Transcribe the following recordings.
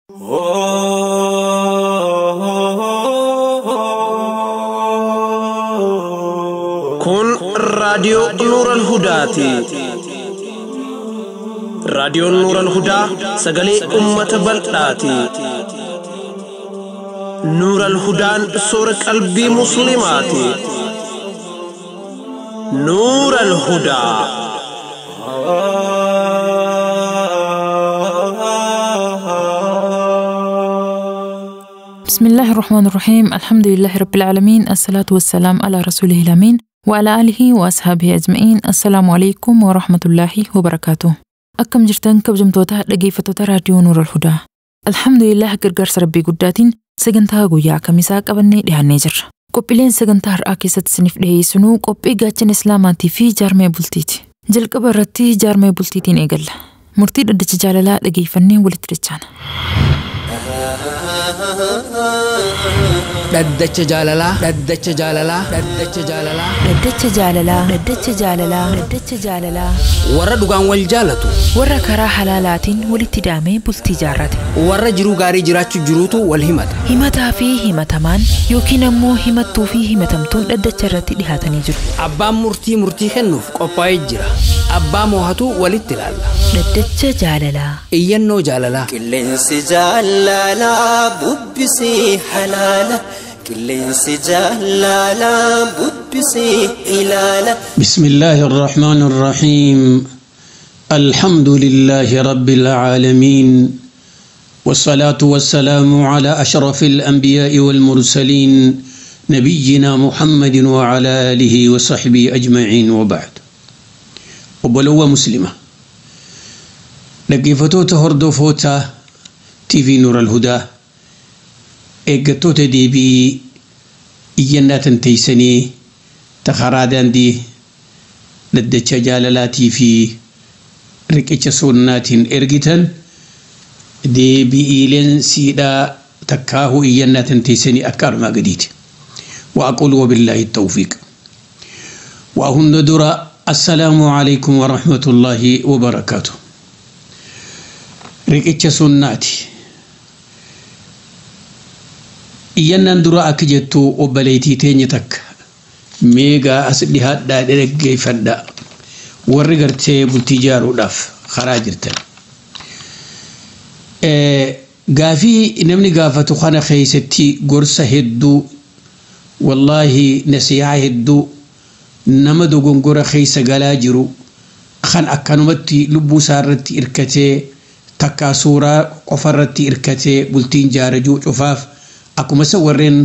كن راديو نور الهدى راديو نور الهدى سجلي أمة بلداتي نور الهدى سورة قلبي مسلماتي نور الهدى بسم الله الرحمن الرحيم. الحمد لله رب العالمين، الصلاة والسلام على رسوله الأمين وعلى آله وأصحابه أجمعين. السلام عليكم ورحمة الله وبركاته. أكم جرتان كبجمتوتا dhaggeeffattoota raadiyoo Nuur al-Hudaa. Alhamdulillah gargaarsa Rabbii guddaatiin sagantaa guyyaa kamisaa qabannee dhiyaannee jirra. Qophiileen sagantaa har'aa keessatti isiniif dhiyeessinu qophii gaachana Islaamaatii fi jaarmee bultiiti. Jalqaba irratti jaarmee bultiitiin eegalla. Murtii dhaddacha jaalalaa dhageeffannee walitti dachaana. Dhaddacha jaalalaa, dhaddacha jaalalaa, dhaddacha jaalalaa, Dhaddacha jaalalaa, dhaddacha jaalalaa, dhaddacha jaalalaa. warra dhugaan wal jaalatu, Warra karaa halaalaatiin walitti daamee bultii jaarrate. warra jiruu gaarii jiraachuu jiruutu wal himata. Himataa fi himatamaan yookiin ammoo himattuu fi himatamtuun dhaddacha irratti dhihaatanii jiru. Abbaan murtii kennuuf qophaa'ee jira. Abbaa moohatu walitti ilaalla. Dhaddacha jaalalaa. Iyyannoo jaalalaa. Qilleensi jaalalaa bubbisii halaala. Qilleensi jaalalaa bubbisii ilaala. بسم الله الرحمن الرحيم. الحمد لله رب العالمين، والصلاة والسلام على أشرف الأنبياء والمرسلين نبينا محمد وعلى آله وصحبه أجمعين، وبعد. وبلوة مسلمة لقيفتوتا هردوفوتا تي في نور الهدى إيقتوتا دي بي إيانات تيسني تخرادان دي dhaddacha jaalalaatii fi riqicha sunnaatiin ergitan deebi'iileen siidhaa takkaahu iyyannaatiin teessanii akka armaa gadiiti. وأقول وبالله التوفيق. وهن درا السلام عليكم ورحمة الله وبركاته. riqicha sunnaati. iyyannaan dura akka jettu obboleettii teenya takka meegaa as dhihaadhaa dhaggeeffadhaa warri gartee bultii jaaruudhaaf karaa jirtan. Gaafii namni gaafatu kana keessatti gorsa hedduu wallaahi nasihaa hedduu nama dogongora keessa galaa jiru kan akkanumatti lubbuu isaa irratti irkatee takkaa suuraa qofa irratti irkatee bultiin jaarajuu cufaaf akkuma isa warreen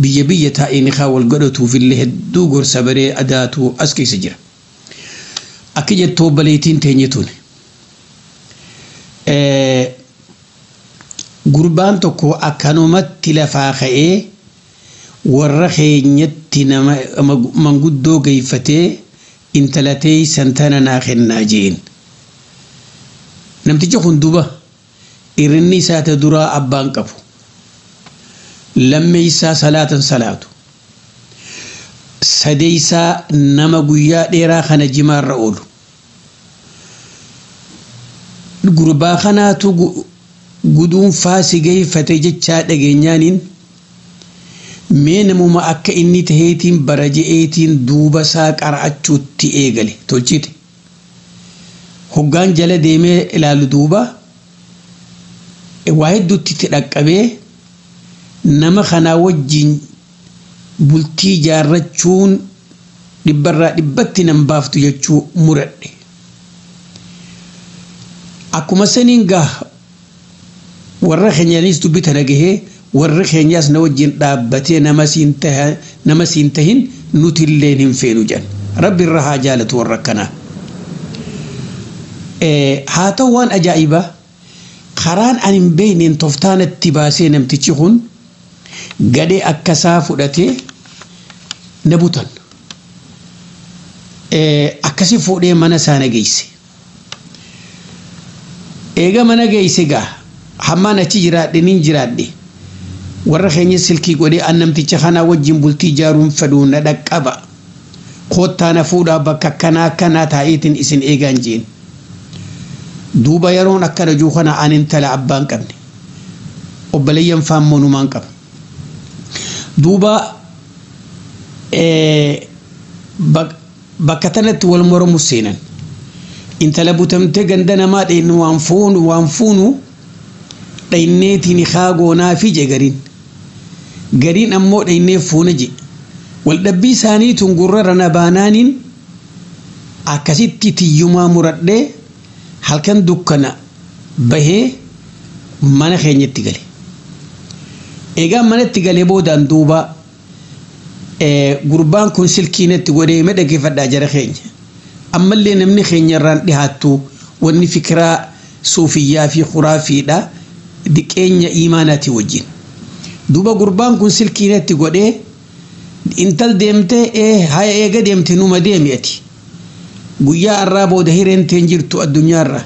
biyya taa'een kaa wal godhatuuf illee hedduu gorsa baree adaatu as keessa jira. Akka jettu obboleettiin teenyituun gurbaan tokko akkanumatti lafaa ka'ee warra keenyatti nama manguddoo geeffatee intalatee santana naa kennaa jeen. Namtichi kun duuba irrinni isaata duraa abbaan qabu. Lammeeysaa salaatan salaatu sadeeysaa nama guyyaa dheeraa kana jimaarra oolu. Gurbaa kanaatu guduun faasi geeffate jechaa dhageenyaaniin mee namuma akka inni taheetiin bara je'eetiin duuba isaa qara'achuutti eegale tolchite. Hoggaan jala deemee ilaalu duuba waa hedduutti itti dhaqqabee nama kanaa wajjin bultii jaarrachuun dhibbarraa dhibbatti nan baaftu jechuu muradhe. Akkuma saniin gaa warra keenyaanis dubbita dhagahee warra keenyaas na wajjin dhaabbatee nama siin tahin nuti illeen hin feenu jedhan. Rabbi irra haa jaalatu warra akkanaa. Haa ta'u waan ajaa'ibaa karaan ani hin beekneen toftaanatti baasee namtichi kun gadee akkasaa fudhatee na butan. Akkasi fuudhee mana isaa geesse. Eega mana geesse gaa hammaan achi jiraadhe nin jiraadhe warra keenya silkii godhee an namticha kanaa wajjin bultii jaaruun fedhuu na dhaqqaba koottaa na fuudhaa bakka akkanaa taa'iitiin isin eegaan jeen. Duuba yeroon akkana juu kana an intala abbaan qabne obboleeyyan faammonumaan qaba duuba bakka tanatti wal mormu seenan intala butamte ganda namaa dhaynu waan fuunu dhayneetiin khaagoonaa fi gariin ammoo dhaynee fuuna je wal dhabbii isaanii tun gurra nabaanaaniin akkasitti tiyyumaa muradhee halkan dukkana bahee mana keenyatti gale egaa manatti galee boodaan duuba gurbaan kun silkiinetti godhee dhaggeeffadhaa jara keenya ammallee namni keenya irraan dhihaattu wanni fikiraa suufiyyaa fi khuraafiidha diqeenya iimaanaati wajjin duuba gurbaan kun silkiinetti godhee intal deemtee haa eega deemte numa deemi'ati guyyaa irraa booda hireenteen jirtu addunyaarra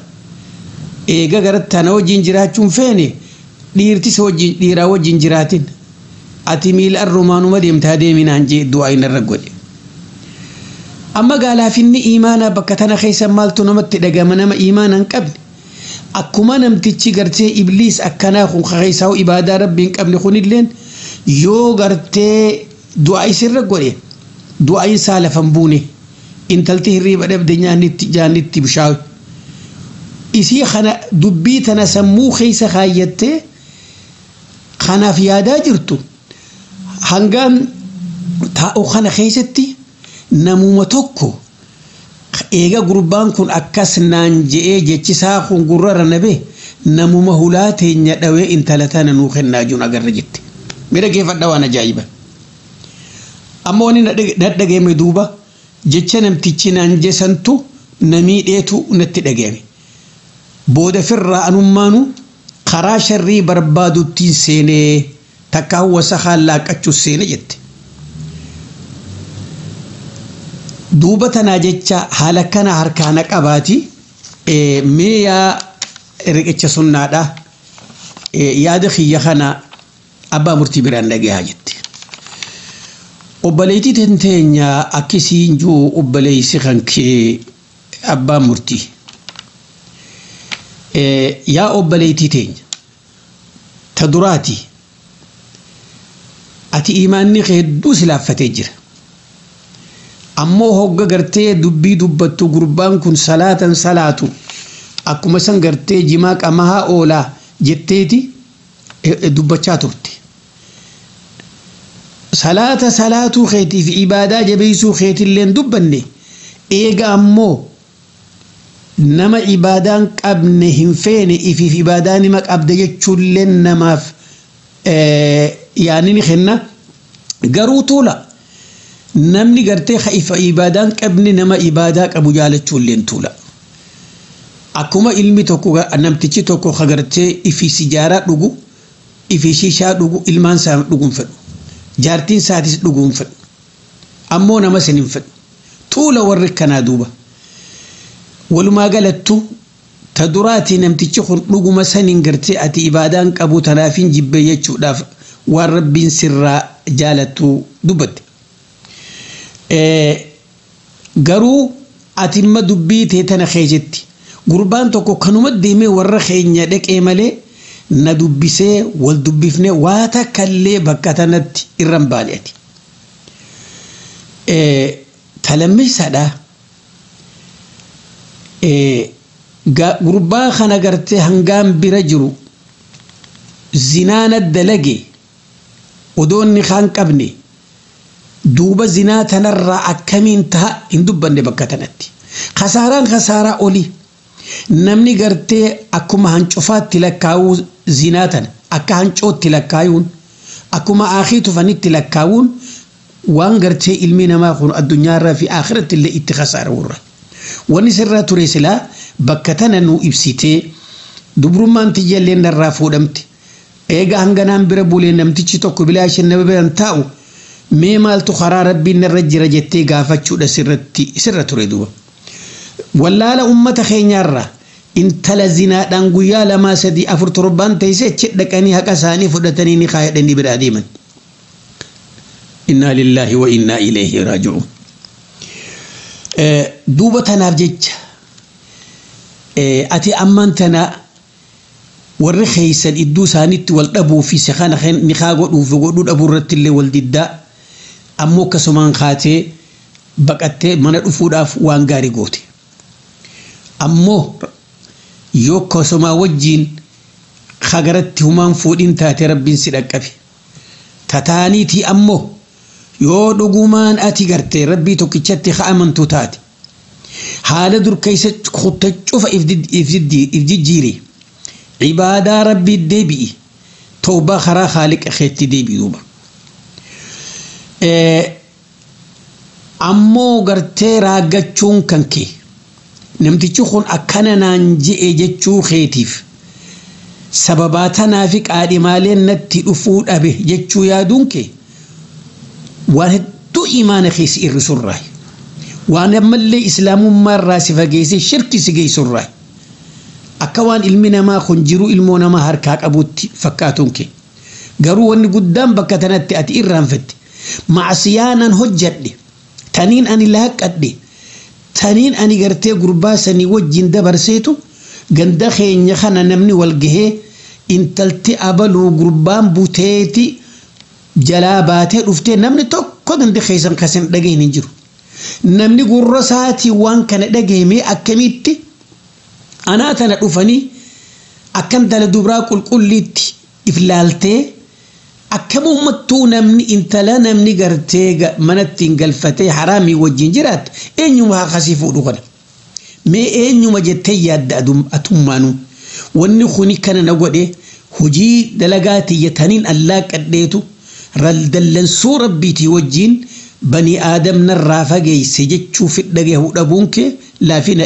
eega garattana wajjin jiraachuun feene dhiiraa wajjin jiraatin ati miila arrumaanuma deemtaa deeminaan jee du'aa inarra godhe amma gaalaafinni iimaanaa bakka tana keessa maaltu namatti dhagama nama iimaanaa hin qabne akkuma namtichi gartee ibliis akkanaa kun keessaa ibaadaa rabbii hin qabne kunilleen yoo gartee du'aa isirra godhe du'aa isaa lafan buune intalti hirriiba dhabde jaannitti bishaawe isii kana dubbii tana sammuu keessa kaayyattee kanaaf yaadaa jirtu hangaan taa'u kana keessatti namuma tokko eega gurbaan kun akkas naan je'ee jechisaa kun gurra nabe namuma hulaa teenya dhawee intala tana nuu kennaa jiru agarra jette mira geeffadha waan ajaa'iba amma wani nadhageeme duuba jecha namtichi naan jesantu namiidheetu natti dhageeme booda firraa anummaanu karaa sharrii barbaaduttiin seenee takka hawwasa hallaaqachuu seene jette duuba tanaa jecha haala kana harkaana qabaati mee yaa riqicha sunnaadha yaada kiyya kana abbaa murtii biraan dhagayaa jette obboleettii tenteenya akkisiin juu obboleessi kan kee abbaa murtii yaa obboleettii teenya ta duraati ati iimaanni kee hedduu silaaffatee jira ammoo hogga gartee dubbii dubbattu gurbaan kun salaatan salaatu akkuma san gartee jimaa qamahaa oolaa jetteeti dubbachaa turte salaatuu keetii fi ibaadaa jabeessuu keetilleen dubbanne eega ammoo nama ibaadaan qabne hin feene ifiif ibaadaa nima qabda jechuulleen namaaf yaanni kenna garuu tola namni gartee khaifa ibaadaan qabne nama ibaadaa qabu jaalachuulleen tola akkuma ilmi tokko namtichi tokko gartee ifi sijaaraa dhugu ifi shishaa dhugu ilmaan isaa dhuguun fedhu jaartiin isaatis dhuguun fedhu ammoo nama sin hin fedhu tola warri kanaa duuba walumaa galattu ta duraati namtichi kun dhuguma saniin gartee ati ibaadaan qabu tanaafin jibbee jechuudhaaf waan rabbiin sirraa jaalattu dubbatte garuu ati imma dubbii tee tana keessatti gurbaan tokko kanuma deemee warra keenya dhaqee malee na dubbisee wal dubbifnee waa takkallee bakka tanatti irra hin baane ati talammeessaadha gurbaa kana gartee hangaan bira jiru zinaana dalage odoonni kaan qabne duuba zinaa tanarraa akkamiin taha hin dubbanne bakka tanatti khasaaraan khasaaraa oli namni gartee akkuma hancufaatti lakkaa'uu zinaa tana akka hancootti lakkaa'uun akkuma akhii tufanitti lakkaa'uun waan gartee ilmi namaa kun addunyaarraa fi akhiratti illee itti khasaara warra wani sirraa ture silaa bakka tana nu ibsitee dubrummaan tiyyalleen narraa fuudhamte eega hanganaan bira bulee namtichi tokko bilaashin nama biran taa'u mee maaltu karaa rabbiin narra jira jettee gaafachuudha sirra ture duuba wallaala ummata keenyaarraa intala zinaadhaan guyyaa 2 3 4 7 teessee dhaqanii haqa isaanii fudhatanii ni kaayadhanii bira deeman inna lillahi wa inna ilayhi raaji'uun duuba tanaaf jecha ati amman tana warri khaysan idduu isaanitti wal dhabuu fi sekhana niqaa godhuu dhabuu irratti illee wal diddaa ammoo akkasumaan kaatee baqattee mana dhufuudhaaf waan gaarii goote ammoo yoo akkasuma wajjiin khagaratti humaan fuudhin taate rabbiin si dhaqqabe tataaniitii ammoo yoo dhugumaan ati gartee rabbii tokkichatti amantuu taate haala dur keessa kutta cufa ifjijjiiri عبادة ربي الدبي توبة خرا خالق خيتي دبي دوبا أمو غرتي راغتشون كنكي نمتي تشوخون أكنا نانجي جتشو خيتيف سبباتنا فيك آدي مالين نتي أفود أبه جتشو يادونكي واحد تو إيمان خيس إرسول راي وانا ملي إسلام مرة سفاقيسي شركي سيقيسول راي أكوان علمنا ما خنجرو علمنا ما هركاك أبوتي فكاتونك قروا أن قدام بكتنات تأتي إرام فتي مع سيانا هجد تانين أني لهك أدي تانين أني قرتي قرباسني وجين دبرسيتو قندخي نخنا نمني والقهي انتلتي أبلو قربان بوتيتي جلاباتي رفتي نمني توقو قندخي سنكسن دقي ننجرو نمني قرساتي وان كان دقي مي أكميتي أنا تنقفني أكم دل دبرا كل ليت إفلالتي أكم متو نمني إنت لا نمني قرتي منتين قلفتي حرامي والجنجرات إن يوم خسيفو دغنا ما إن يوم جتي يد أتمانو ونخوني كان نقول هجي دلقاتي يتنين الله قديتو رل دلن سور بيتي وجين بني آدم نرافقي سجدشو في الدقيه أبونك لا فينا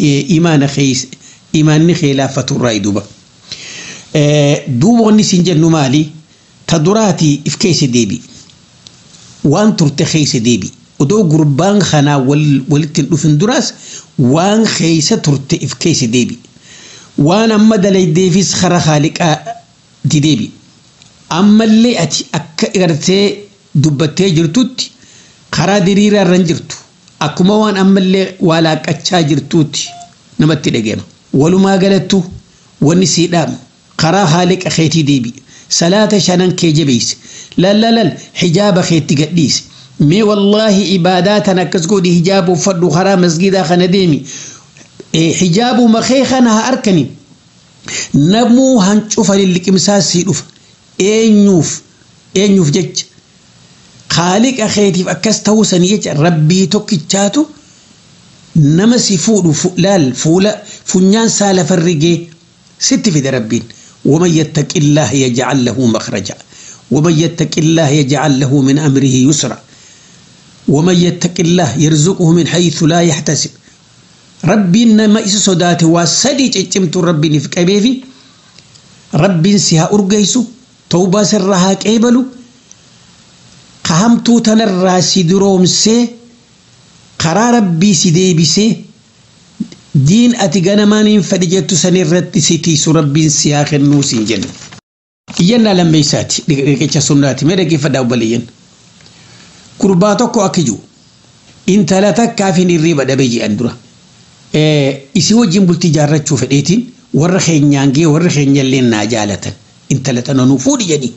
إيمان خيس إيمان خلافة الرأي دوبا دوبا نسنجر نمالي تدراتي إفكيس ديبي وان ترتخيس ديبي ودو قربان خنا والتن أفن دراس وان خيس ترت إفكيس ديبي وان أما دلي ديفيس خرا خالق دي ديبي أما اللي أتي أكرتي دبتي جرتوتي خرا دريرا رنجرتو أكما وان أما اللي ولا كتشا جرتوتي نمتي دقيم ولو ما قالتو ونسي دام خرا خالق أخيتي ديبي صلاة شانان كي جبيس لا حجاب خيتي قديس مي والله عباداتنا كسقودي حجاب وفرد خرا مسجدا خنديمي حجاب مخيخنا أركني نمو هنشوف للك مساسي لوف نيوف جج خالق أخيتي فأكستو سنيج ربي توكيتشاتو نمسي فول فلال فولا فنيان سالف الرجي ست في دربين ومن يتق الله يجعل له مخرجا ومن يتق الله يجعل له من أمره يسرا ومن يتق الله يرزقه من حيث لا يحتسب ربي إنما إس صداته واسدي جمت ربي نفك أبيفي ربي سيها أرقيسو توبة سرها كيبلو قهمتو تنراسي دروم سي قرار ربي سيدي بسي دين أتقنا مانين فدجتو سنرد سيتي سربين سياخ النوسين جن ينا لما يساتي لكي سناتي ماذا كيف داو بليين كرباتوكو أكجو انت لا تكافين الريبا دبيجي أندرا إسي وجين بالتجارة شوف الإيتين ورخين يانجي ورخين يلين ناجالة انت لا تنفود جني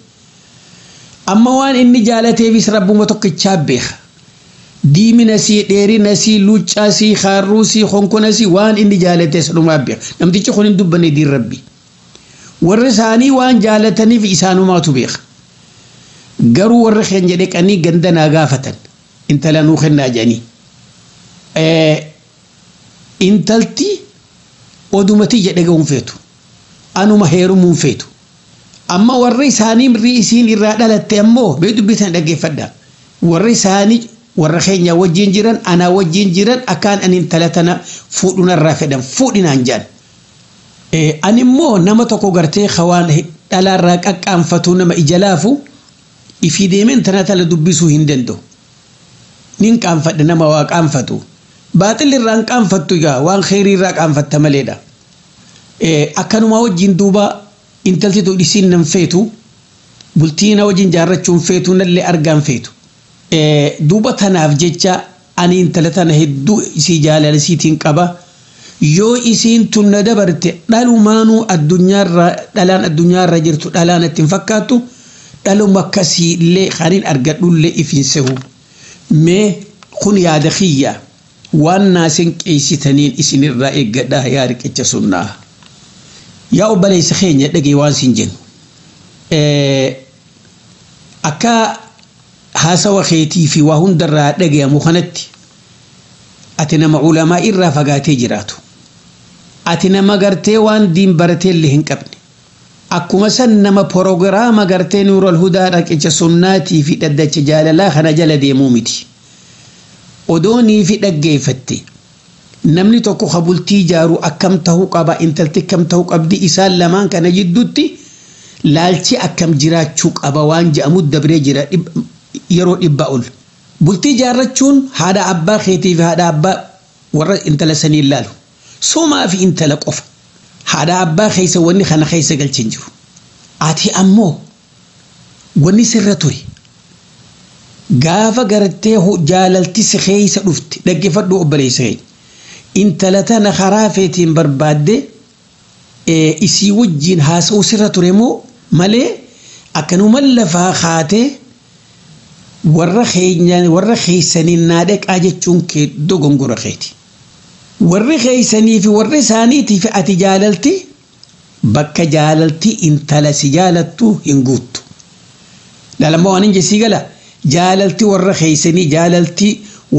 أما وان إني جالتي بيس ربو متوكي تشابيخ دي منسي ديري نسي لوچاسي خاروسي خونكونسي وان إني جالتي سلوما بيخ نمتي چخونين دبني دي ربي ورساني وان جالتني في إسانو ما تبيخ قروا ورخين جديك أني قندنا غافة انت لا نوخن ناجاني انتلتي ودومتي جدقون فيتو أنو مهيرو من فيتو أما ورساني مريسين إرادة للتأمو بيدو بيتان دقي فدا ورساني ورخين يا وجين جيران أنا وجين جيران أكان أن انتلتنا فودنا الرافدا فودنا انجان أني مو نمتكو غرتي خوان على راك أكام فتونا ما إجلافو إفيدي من تناتا لدبسو هندندو نين كام فتنا ما واك أم فتو باطل الران كام فتو جا وان خيري راك أم فتا مليدا أكانو ما وجين دوبا انتلتي تو ديسين نمفيتو بلتينا وجين جارتشون فيتو نالي أرقام فيتو دوبا تناف جيتشا أني انتلتنا هدو سي جالة لسيتين قبا yoo isiin tunna dabarte dhalumaanuu dhalaan addunyaarra jirtu dhalaan ittiin fakkaattu dhaluma akkasiillee kaniin argadhullee ifiin sehu mee kun yaada kiyya waan naasin qeessitaniin isinirraa eeggadhaa yaa riqicha sunnaa yaa obboleessa keenya dhagee waan siin jennu akka haasawa keetii fi waa hundarraa dhagayamu kanatti ati nama ulamaa irraa fagaatee jiraatu ati nama gartee waan diin baratee illee hin qabne akkuma san nama proogiraama gartee nuurul hudaa riqicha sunnaatii fi dhaddacha jaalalaa kana jala deemuu miti odoonii fi dhaggeeffatte namni tokko qabultii jaaru akkam tahuu qaba intalti akkam tahuu qabdi isaan lamaan kana jidduutti laalchi akkam jiraachuu qaba waan je'amu dabree jira yeroo dhibba ol bultii jaarrachuun haadha abbaa keetii fi haadha abbaa warra intala sanii ilaalu somaa fi intala qofa haadha abbaa keessa wanni kana keessa galchin jiru ati ammoo wanni sirra ture gaafa gartee jaalalti si keessa dhufte dhaggeeffadhu obboleessa keenya intala tana karaa feetiin barbaadde isii wajjiin haasa'uu sirra ture moo malee akkanuma lafaa kaatee warra keessanii naadaqaa jechuun kee dogongora keeti warri keessanii fi warri isaaniitii fi ati jaalalti bakka jaalalti intala si jaalattu hin guuttu lalama waan hin jesii gala jaalalti warra keessanii jaalalti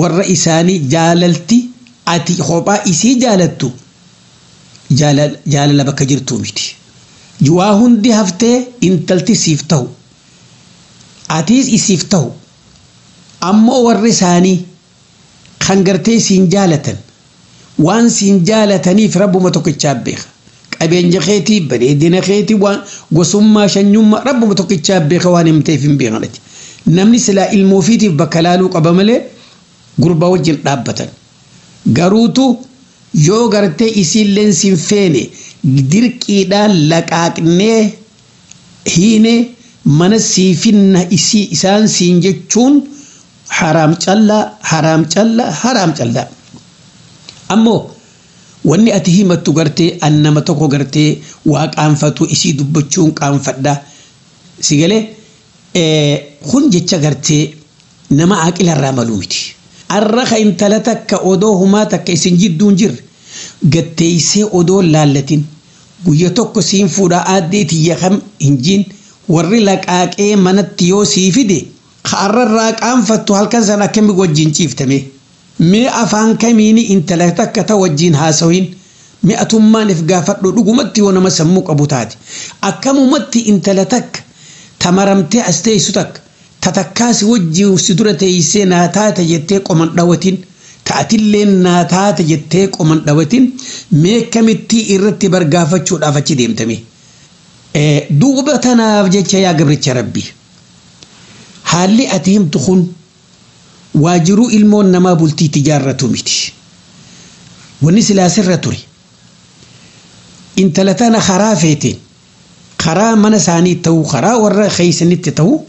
warra isaanii jaalalti ati kophaa isii jaalattu jaalala bakka jirtuu miti waa hundi haftee intalti siif ta'u atiis isiif ta'u ammoo warri isaanii kan gartee siin jaalatan waan siin jaalataniif rabbuma tokkichaa beeka qabeenya keetii bareedina keetii waan gosummaa shanyummaa rabbuma tokkichaa beeka waan himteef hin beekanati namni silaa ilmoo ofiitiif bakka laaluu qaba malee gurbaa wajjin dhaabbatan garuutu yoo gartee isiilleen siin feene dirqiidhaan laqaaqnee hiine mana siifinna isaan siin jechuun haram callaa ammoo wanni ati himattu gartee annama tokko gartee waa qaanfatu isii dubbachuun qaanfadha sigalee kun jecha gartee nama aqilarraa maluu miti arraqa intala takka odoo humaa takka isin jidduun jirre gatteeysee odoo laallatin guyya tokko siin fuudhaa aaddeeti yakam hinjiin warri laqaaqee manatti yoo sii fide ka'arrarraa qaanfattu halkan san akkami wajjin ciiftame mee afaan kamiini intala takka ta wajjin haasawiin mi'atummaan if gaafadhu dhugumatti yoo nama sammuu qabu taate akkamumatti intala takka tamaramtee as teessu takka tatakkaasi wajjin si dura teessee naa taate jettee qoman dhawatin ta'atillee naa taate jettee qoman dhawatin mee kamitti irratti bargaafachuudhaaf achi deemtame duuba tanaaf jecha yaa gabricha rabbii haalli ati himtu kun waajiruu ilmoon namaa bultii tijaarratu miti wanni silaa sirra ture intala tana karaa feeteen karaa mana isaanii ta'uu karaa warra keeysanitti ta'uu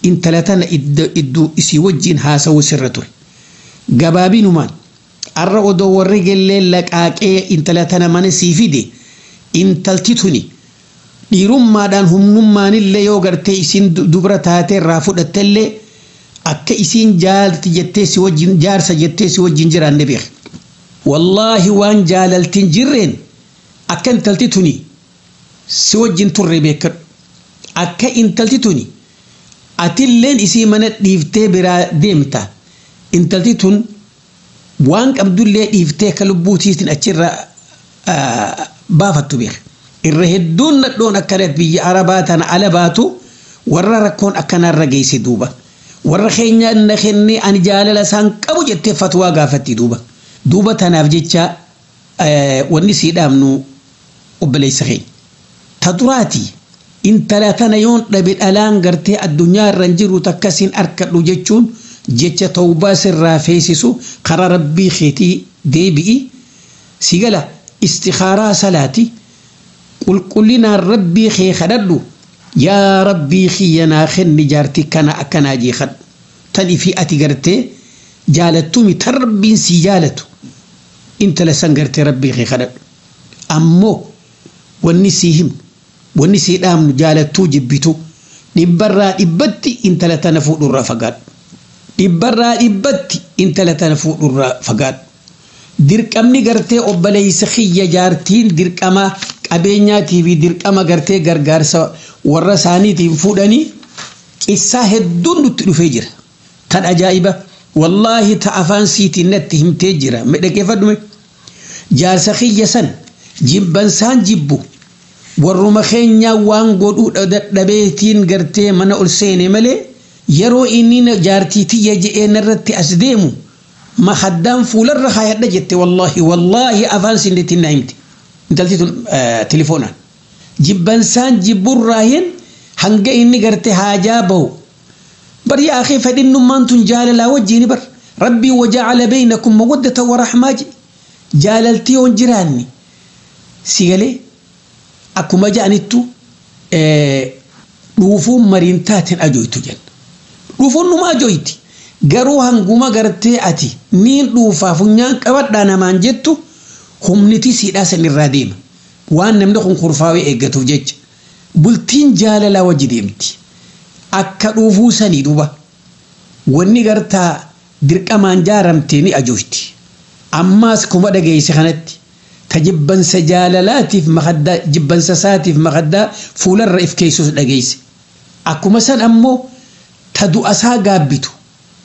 intala tana idduu isii wajjin haasawuu sirra ture gabaabinumaan arra odoo warri gellee laqaaqee intala tana mana sii fide intalti tuni dhiirummaadhaan humnummaanillee yoo gartee isiin dubra taatee irraa fudhattellee akka isiin jaalti jettee si wajjin jaarsa jettee si wajjin jiraanne beek wallaahi waan jaalaltiin jirreen akka intalti tuni si wajjin turre beekadhu akka intalti tuni atilleen isii mana dhiiftee biraa deemta intalti tun waan qabdullee dhiiftee ka lubbuutiitiin achirra baafattu beek irra hedduun nadhoon akkana biyya arabaa tana ala baatu warra rakkoon akkanarra geesse duuba warra keenyaa na kennee ani jaalala isaan qabu jettee fatwaa gaafatti duuba tanaaf jecha wanni sii dhaamnu obboleessa keenya ta duraati intala tana yoon dhabe dhalaan gartee addunyaa irran jiru takkasiin arkadhu jechuun jecha tawbaa sirraa feesisu karaa rabbii keetii deebi'i sigala istikaaraa salaati qulqullinaan rabbii kee kadhadhu yaa rabbii kiyyanaa kenni jaartii kana akkanaa jeekadhu tani fi ati gartee jaalattumi tan rabbiin sii jaalatu انت لسنجرت ربي خي خدد امو ونسيهم ونسيدام جالتو جبتو دبرا دبتي انت لتنفو در فقاد دبرا دبتي انت لتنفو در فقاد dirqamni gartee obboleessa xiyya jaartiin dirqama qabeenyaatii fi dirqama gartee gargaarsa warra isaaniitiin fuudhanii qissaa hedduun nutti dhufee jira tan ajaa'iba wallaahi ta afaan siitiin natti himtee jira medhaqeeffadhume jaarsa xiyya san jibbansaan jibbu warruma keenyaa waan godhuu dadhabeetiin gartee mana ol seene malee yeroo inni jaartii tiyya je'ee narratti as deemu ما خدام فول الرخاية دجت والله أفان سندت النايمتي انتلتي تليفونا جبنسان جبور راهن هنجا إني قرتي حاجابه بر يا أخي فدين نمان تنجال لا وجيني بر ربي وجعل بينكم مودة ورحمة جاللتي ونجراني سيغلي أكو ما جانتو روفو مرينتات أجويتو جن روفو نما أجويتي garuu hanguma gartee ati niin dhuufaa funyaan qabadhaa namaan jettu humniti siidhaa sanirraa deema waan namni kun kurfaawee eeggatuuf jecha bultiin jaalalaa wajji deemti akka dhuufuu sanii duba wanni gartaa dirqamaan jaaramtee ni ajooti ammaas kuma dhageesse kanatti tajibbansa jaalalaatiif maqaddaa jibbansa saatiif maqaddaa fuularra if keessus dhageesse akkuma san ammoo ta du'asaa gaabbitu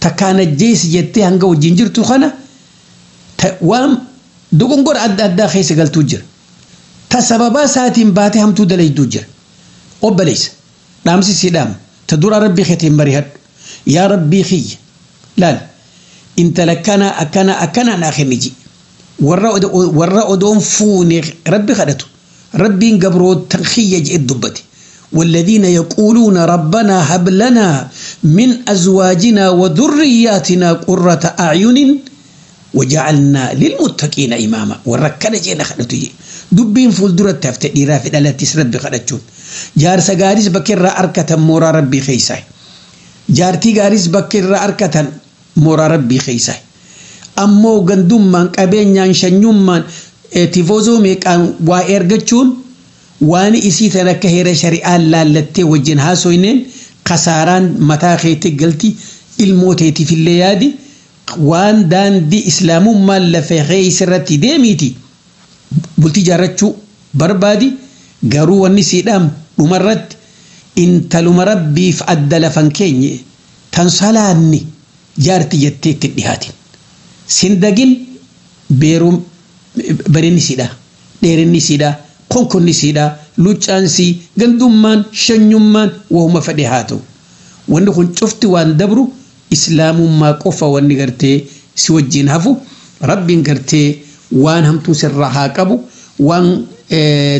takana jeesi jettee hanga wajjin jirtu kana waan dogongora adda addaa keessa galtuu jira ta sababaa saatiin baatee hamtuu dalayduu jira obboleessa dhaamsi si dhaam ta dura rabbii keetiin barihadhu yaa rabbii xiyya laal intala akkana naa kenniji warra odoon fuune rabbi kadhatu rabbiin gabrootan xiyya jedhe dubbate والذين يقولون ربنا هب لنا من أزواجنا وذرياتنا قرة أعين وجعلنا للمتقين إماما وركنا جينا خدتي دبين فول درة تفتدي رافد على تسرب بخدتشون جار سجاريس بكر أركة مورا ربي خيساي جارتي جاريس بكر أركة مورا ربي خيساي أمو غندوم من كابين ينشنيوم من تفوزو ميكان وإرجتشون واني إسي ترك هير شريعة لالتي وجنها سوينين خساران متاخيتي قلتي الموتيتي في الليادي وان دان دي إسلام مال لفي سرتي ديميتي بلتي جارتشو بربادي قارو والنسي دام ومرت انت لمربي فأدل فانكيني تنصلاني جارتي جتيت الدهاتين سندقين بيرو بريني سيدا ديريني سيدا كونكوني سيدا لوتشانسي غندومان شنيومان وهما فديهاتو وند كون شفتي وان دبرو اسلام ما قفا وان غرتي سوجين هفو ربي غرتي وان هم تسرها قبو وان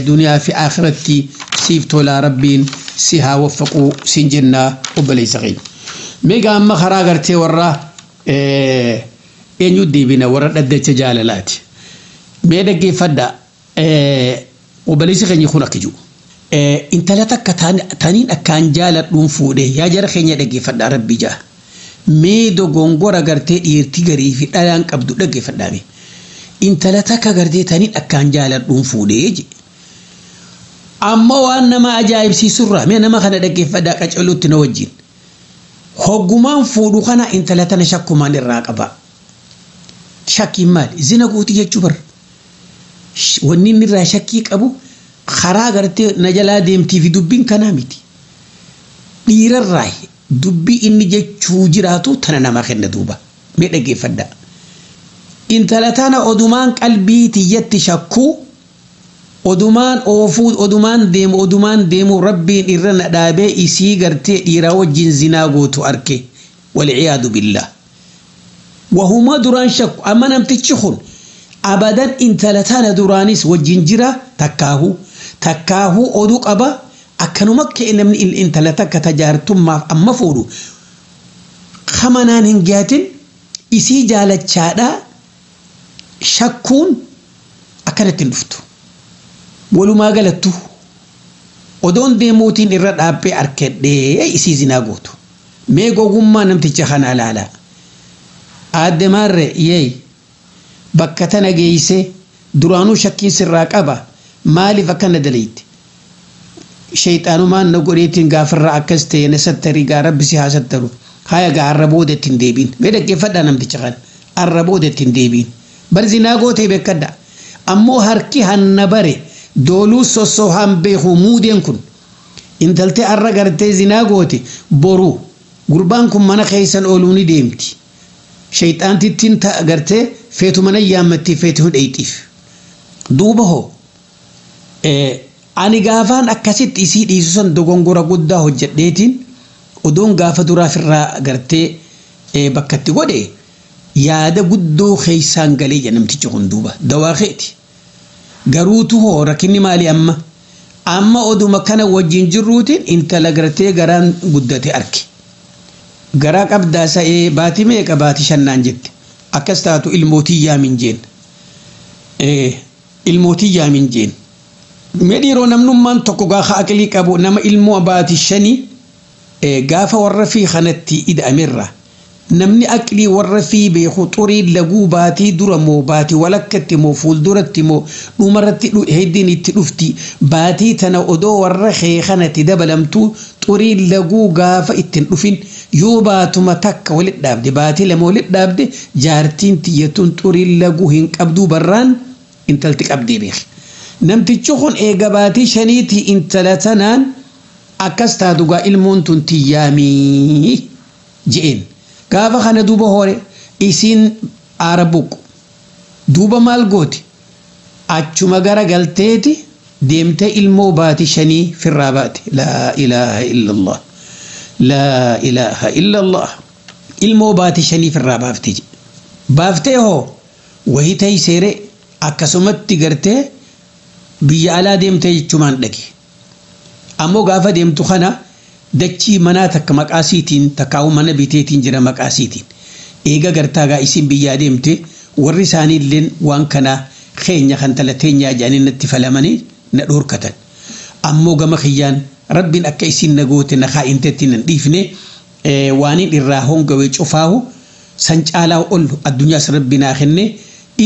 دنيا في اخرتي سيفتو لا ربين سيها وفقوا سنجنا وبلي سغي ميغا ما خرا غرتي ورا انيو ديبنا ورا ددچ جالالات ميدغي فدا وبليس خني خنا كجو انت لا تانين اكان جالت دون فوده يا جر خني دغي فد ربي جا ميدو غونغورا غرتي ديرتي غري في دالان قبدو دغي فدامي انت لا تك غرتي تانين اكان جالت دون فوده يجي اما وانا ما اجايب سي سره مي نما خنا دغي فدا قچلوت نوجين هوغمان فودو خنا انت لا تنشكو مان الراقبا شكي مال زينغوتي يجبر wanni nirraa shakkii qabu karaa gartee najalaa deemtii fi dubbiin kanaa miti dhiirarraa dubbii inni jechuu jiraatu tana nama kenna duuba mee dhaggeeffadhaa intala tana odumaan qalbii tiyyatti shakkuu odumaan oofuu odumaan deemu rabbiin irra na dhaabee isii gartee dhiiraa wajjin zinaa gootu arke walciyaadu billah wahuma duraan shakku amma namtichi kun abadan intalatana duraanis wajjin jira takkaahu oduu qaba akkanuma kee namni intalata ka tajaartummaaf amma fuudhu kamanaan hin gaatin isii jaalachaadha shakkuun akkanatti dhuftu walumaa galattu odoon deemuutiin irra dhaabbee arkedhee isii zinaa gootu mee gogummaa namticha kana laala aadde maarre yee bakka tana geeyse duraanuu shakkiin sirraa qaba maaliif akkana daleeyti shayxaanumaan na godheetiin gaafirraa akkas ta'e na sattarii gaa rabbi si haa sattaru haya gaa har'a boodetti hin deebiin mee dhaggeeffadhaa namticha kan har'a boodetti hin deebiin bar zinaa gootee beekadha ammoo harki hanna bare dooluu sossohaan beeku muudeen kun intaltee har'a gartee zinaa goote boru gurbaan kun mana keessan ooluu ni deemti shayxaantittiin ta'a gartee feetu mana yaammatti feetu hudheeyxiif duuba hoo ani gaafaan akkasitti isii dhiisu san dogongora guddaa hojjedheetiin odoon gaafa duraaf irraa gartee bakkatti godhe yaada guddoo keessaan galee jedhamtichi kun duuba dawaakeeti garuutu hoo rakkinni maali amma oduma kana wajjin jirruutiin intala gartee garaan guddate arki garaa qabdaa sa'ee baati meeqa baati shannaan jette akkas taatu ilmootii yaamin jeen ilmootii yaamin jeen medhiiroo namnummaan tokko gaafa aqlii qabu nama ilmoo baati shanii gaafa warra fi kanatti ida'amirra namni aqlii warra fi beeku xurii laguu baatii dura moo baatii walakkatti moo fuulduratti moo dhumarratti heddiin itti dhufti baatii tana odoo warra kee kanatti dabalamtuu xurii laguu gaafa ittiin dhufin yoo baatuma takka walit dhaabde baatii lama walit dhaabde jaartiin tiyyatuun xurii laguu hin qabduu barraan intalti qabdee beeki namtichi kun eega baatii shaniitii intala tanaan akkas taatugaa ilmoon tun tiyyaamii je'een gaafa kana duuba hore isiin arabuq duuba maal gooti achuma gara galteeti deemtee ilmoo baati shanii firraa baate laa ilaaha illallah laa ilaaha illallah ilmoo baati shanii firraa baaftee hoo wahii tayseere akkasumatti gartee biyya alaa deemtee jechumaan dhage ammoo gaafa deemtu kana dachii manaa takka maqaasiitiin takkaawu mana biteetiin jira maqaasiitiin eega gartaagaa isin biyyaa deemte warri isaanii illeen waan kana keenya kan talateenyaa jedhanii natti falamanii na dhoorkatan ammoo gama kiyyaan rabbiin akka isin na goote na kaa'intetti nan dhiifne waaniin irraa hongawee cufaahu san caalaa ol addunyaas rabbi naa kenne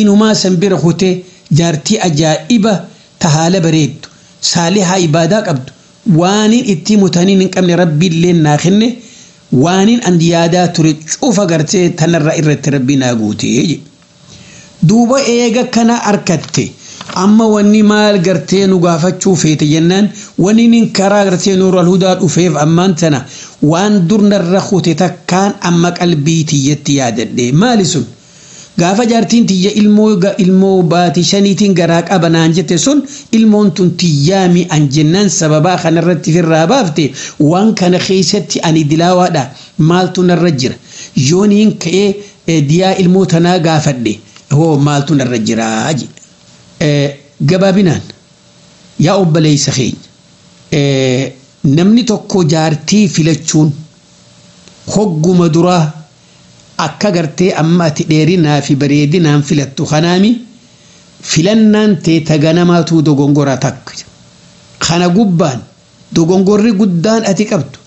inumaa san bira kutee jaartii ajaa'iba tahaala bareeddu saalihaa ibaadaa qabdu waaniin itti mutaniin hin qabne rabbiin illeen naa kenne waaniin an yaadaa ture cufa gartee tanarraa irratti rabbi naa guutee duuba eega kana arkatte amma wanni maal gartee nu gaafachuu feete jennaan wanni nin karaa gartee nuurul hudaa dhufeef ammaan tana waan durnarra kute takkaan amma qalbii tiyyatti yaadadhe maali sun gaafa jaartiin tiyya ilmoo baati shaniitiin garaa qabanaan jette sun ilmoon tun tiyyaami an jennaan sababaa kanarratti firraa baafte waan kana keessatti ani dilaawaadha maaltu narra jira yooniin ka'ee diyaa ilmoo tanaa gaafadhe hoo maaltu narra jiraa gabaabinaan yaa obboleessa keenya namni tokko jaartii filachuun hogguma duraa akka gartee amma ati dheerinaa fi bareedinaan filattu kanaami filannaan tee taganamaatu dogongora takka kana gubbaan dogongorri guddaan ati qabdu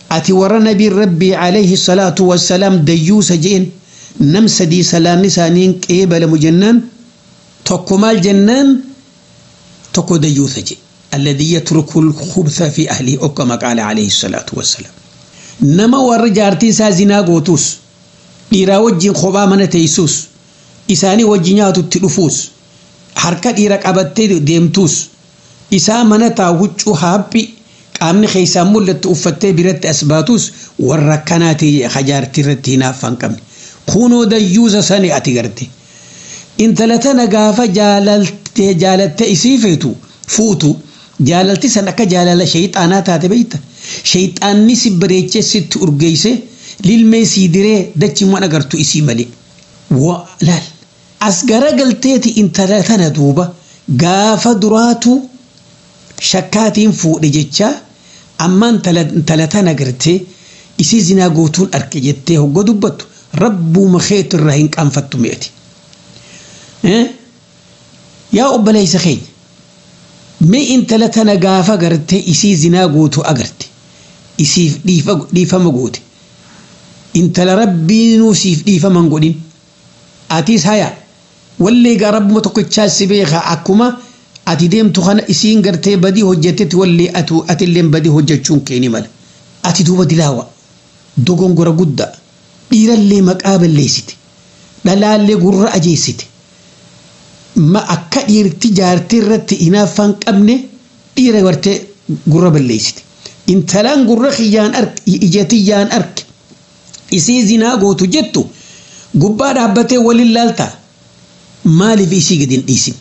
ati warra nabiin rabbii alayhi salaatu wassalaam dayyuusa jeen nam sadii salaanni isaaniin qeebalamu jennaan tokko maal jennaan tokko dayyuusa je alladhi yatruku al-khubtha fi ahli kama qaala alayhi salaatu wassalaam nama warra jaartii isaa zinaa gootus dhiiraa wajjin kophaa mana teessuus isaanii wajjin nyaatutti dhufuus harka dhiira qabattee deemtuus isaa mana taa'u huccuu haaphi qaamni keessaan mul'attu uffattee biratti as baatuus warra kanaati hajaartii irratti hinaaffan qabne kunoo dayyuusa sani ati garte intala tana gaafa jaalatte isii feetu fuutu jaalalti san akka jaalala shayxaanaa taate beeyta shayxaanni si bareechee sitti urgeeyse lilmee sii diree dachi mana gartu isii malee laal as garagalteeti intala tana duuba gaafa duraatu shakkaatiin fuudhe jecha ammaan intala tana gartee isii zinaa gootuun arke jettee hogga dubbattu rabbuma keetu irraa hin qaanfattu mi'ati yaa obboleessa keenya mee intala tana gaafa gartee isii zinaa gootu agarte isiif dhiifama goote intala rabbiinuu siif dhiifaman godhin atis haya wallee gaa rabbuma tokkichaa si beeka akkuma ati deemtu kana isiin gartee badii hojjettetti wallee atilleen badii hojjechuun keeni mala ati duuba dilaawa dogongora guddaa dhiirallee maqaa balleessite dhalaallee gurra ajeessite ma akka dhiirti jaartii irratti hinaaffaan qabne dhiira gartee gurra balleessite intalaan gurra kiyyaan arke ijatiyyaan arke isii zinaa gootu jettu gubbaa dhaabbatee waliin laalta maaliif isii gadi hin dhiisin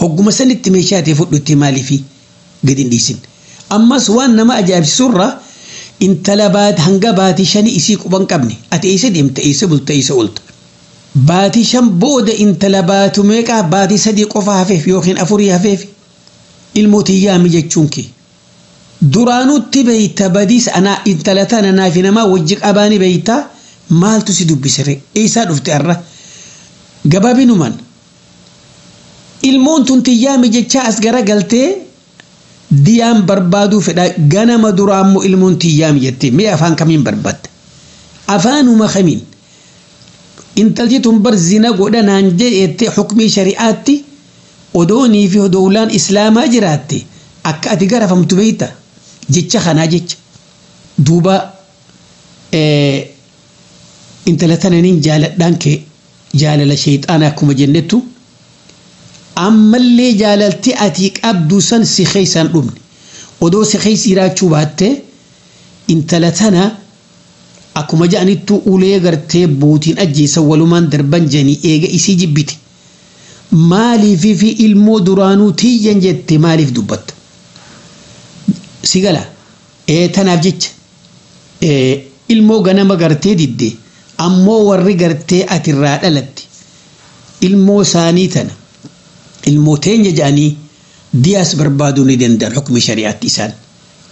hogguma sanitti meeshaatee fudhutti maaliif gadi hin dhiisin ammas waan nama ajaa'ibsiisurraa intala baat hanga baatii shanii isii quban qabne ati eessa deemta eessa bulta eessa oolta baatii shan booda intala baatu meeqaa baatii sadii qofa hafeef yookiin afurii hafeef ilmootiyyaa mijachuun kee duraanutti beeyta badiis anaa intala tana naafi namaa wajji qabaani beeyta maaltu si dubbisire eessaa dhufte arra gabaabinumaan ilmoon tun tiyyaa mijachaa as garagaltee diyaan barbaaduu fedha ganama duraa ammoo ilmoon tiyyaa mijattee mee afaan kamiin barbaadda afaanuma kamiin intalti tun bar zina godhanaan jedhee hukmii shari'aatti odoonii fi dowlaan islaamaa jiraatte akka ati garafamtu beeyta jecha kanaa jecha duuba intala tananiin jaaladhaan kee jaalala shayxaana akkuma jennettu ammallee jaalalti ati qabdu san si keeysaan dhumne odoo si keeysi jiraachuu baatte intala tana akkuma ja'anittu ulee gartee bootiin ajjeessa walumaan darban janii eega isii jibbite maaliifii fi ilmoo duraanuu tiyyan jette maaliif dubbatta si gala tanaaf jecha ilmoo ganama gartee didde ammoo warri gartee atirraa dhalatti ilmoo isaanii tana ilmoo teenya ja'anii diyaas barbaaduu ni danda'an hukmi shari'aatti isaan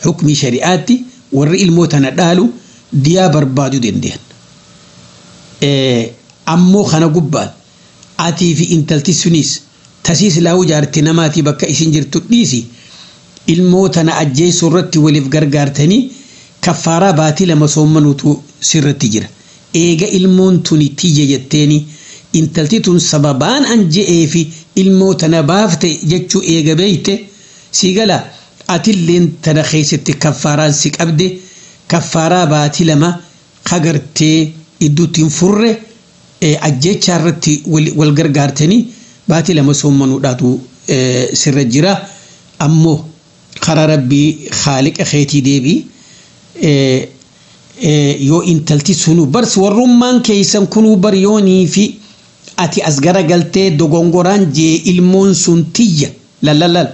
hukmi shari'aatti warri ilmoo tana dhaalu diyaa barbaaduu danda'an ammoo kana gubbaan atii fi intalti sunis tasiis laawuu jaartii namaatii bakka isin jirtu dhiisi ilmoo tana ajjeessu irratti waliif gargaartanii kaffaaraa baatii lama soommanuutu sirratti jira eega ilmoon tuni tiyya jetteeni intalti tun sababaan an je'ee fi ilmoo tana baafte jechuu eega beeyte si gala atilleen tana keessatti kaffaaraan si qabde kaffaaraa baatii lama kagartee idduutti hin furre ajjechaa irratti wal gargaartanii baatii lama soommanuudhaatu sirra jira ammoo karaa rabbii khaaliqa keetii deebii yoo intalti sunu bars warrummaan keeysan kunuu bar yoonii fi ati as garagaltee dogongoraan jee ilmoon sun tiyya lallalal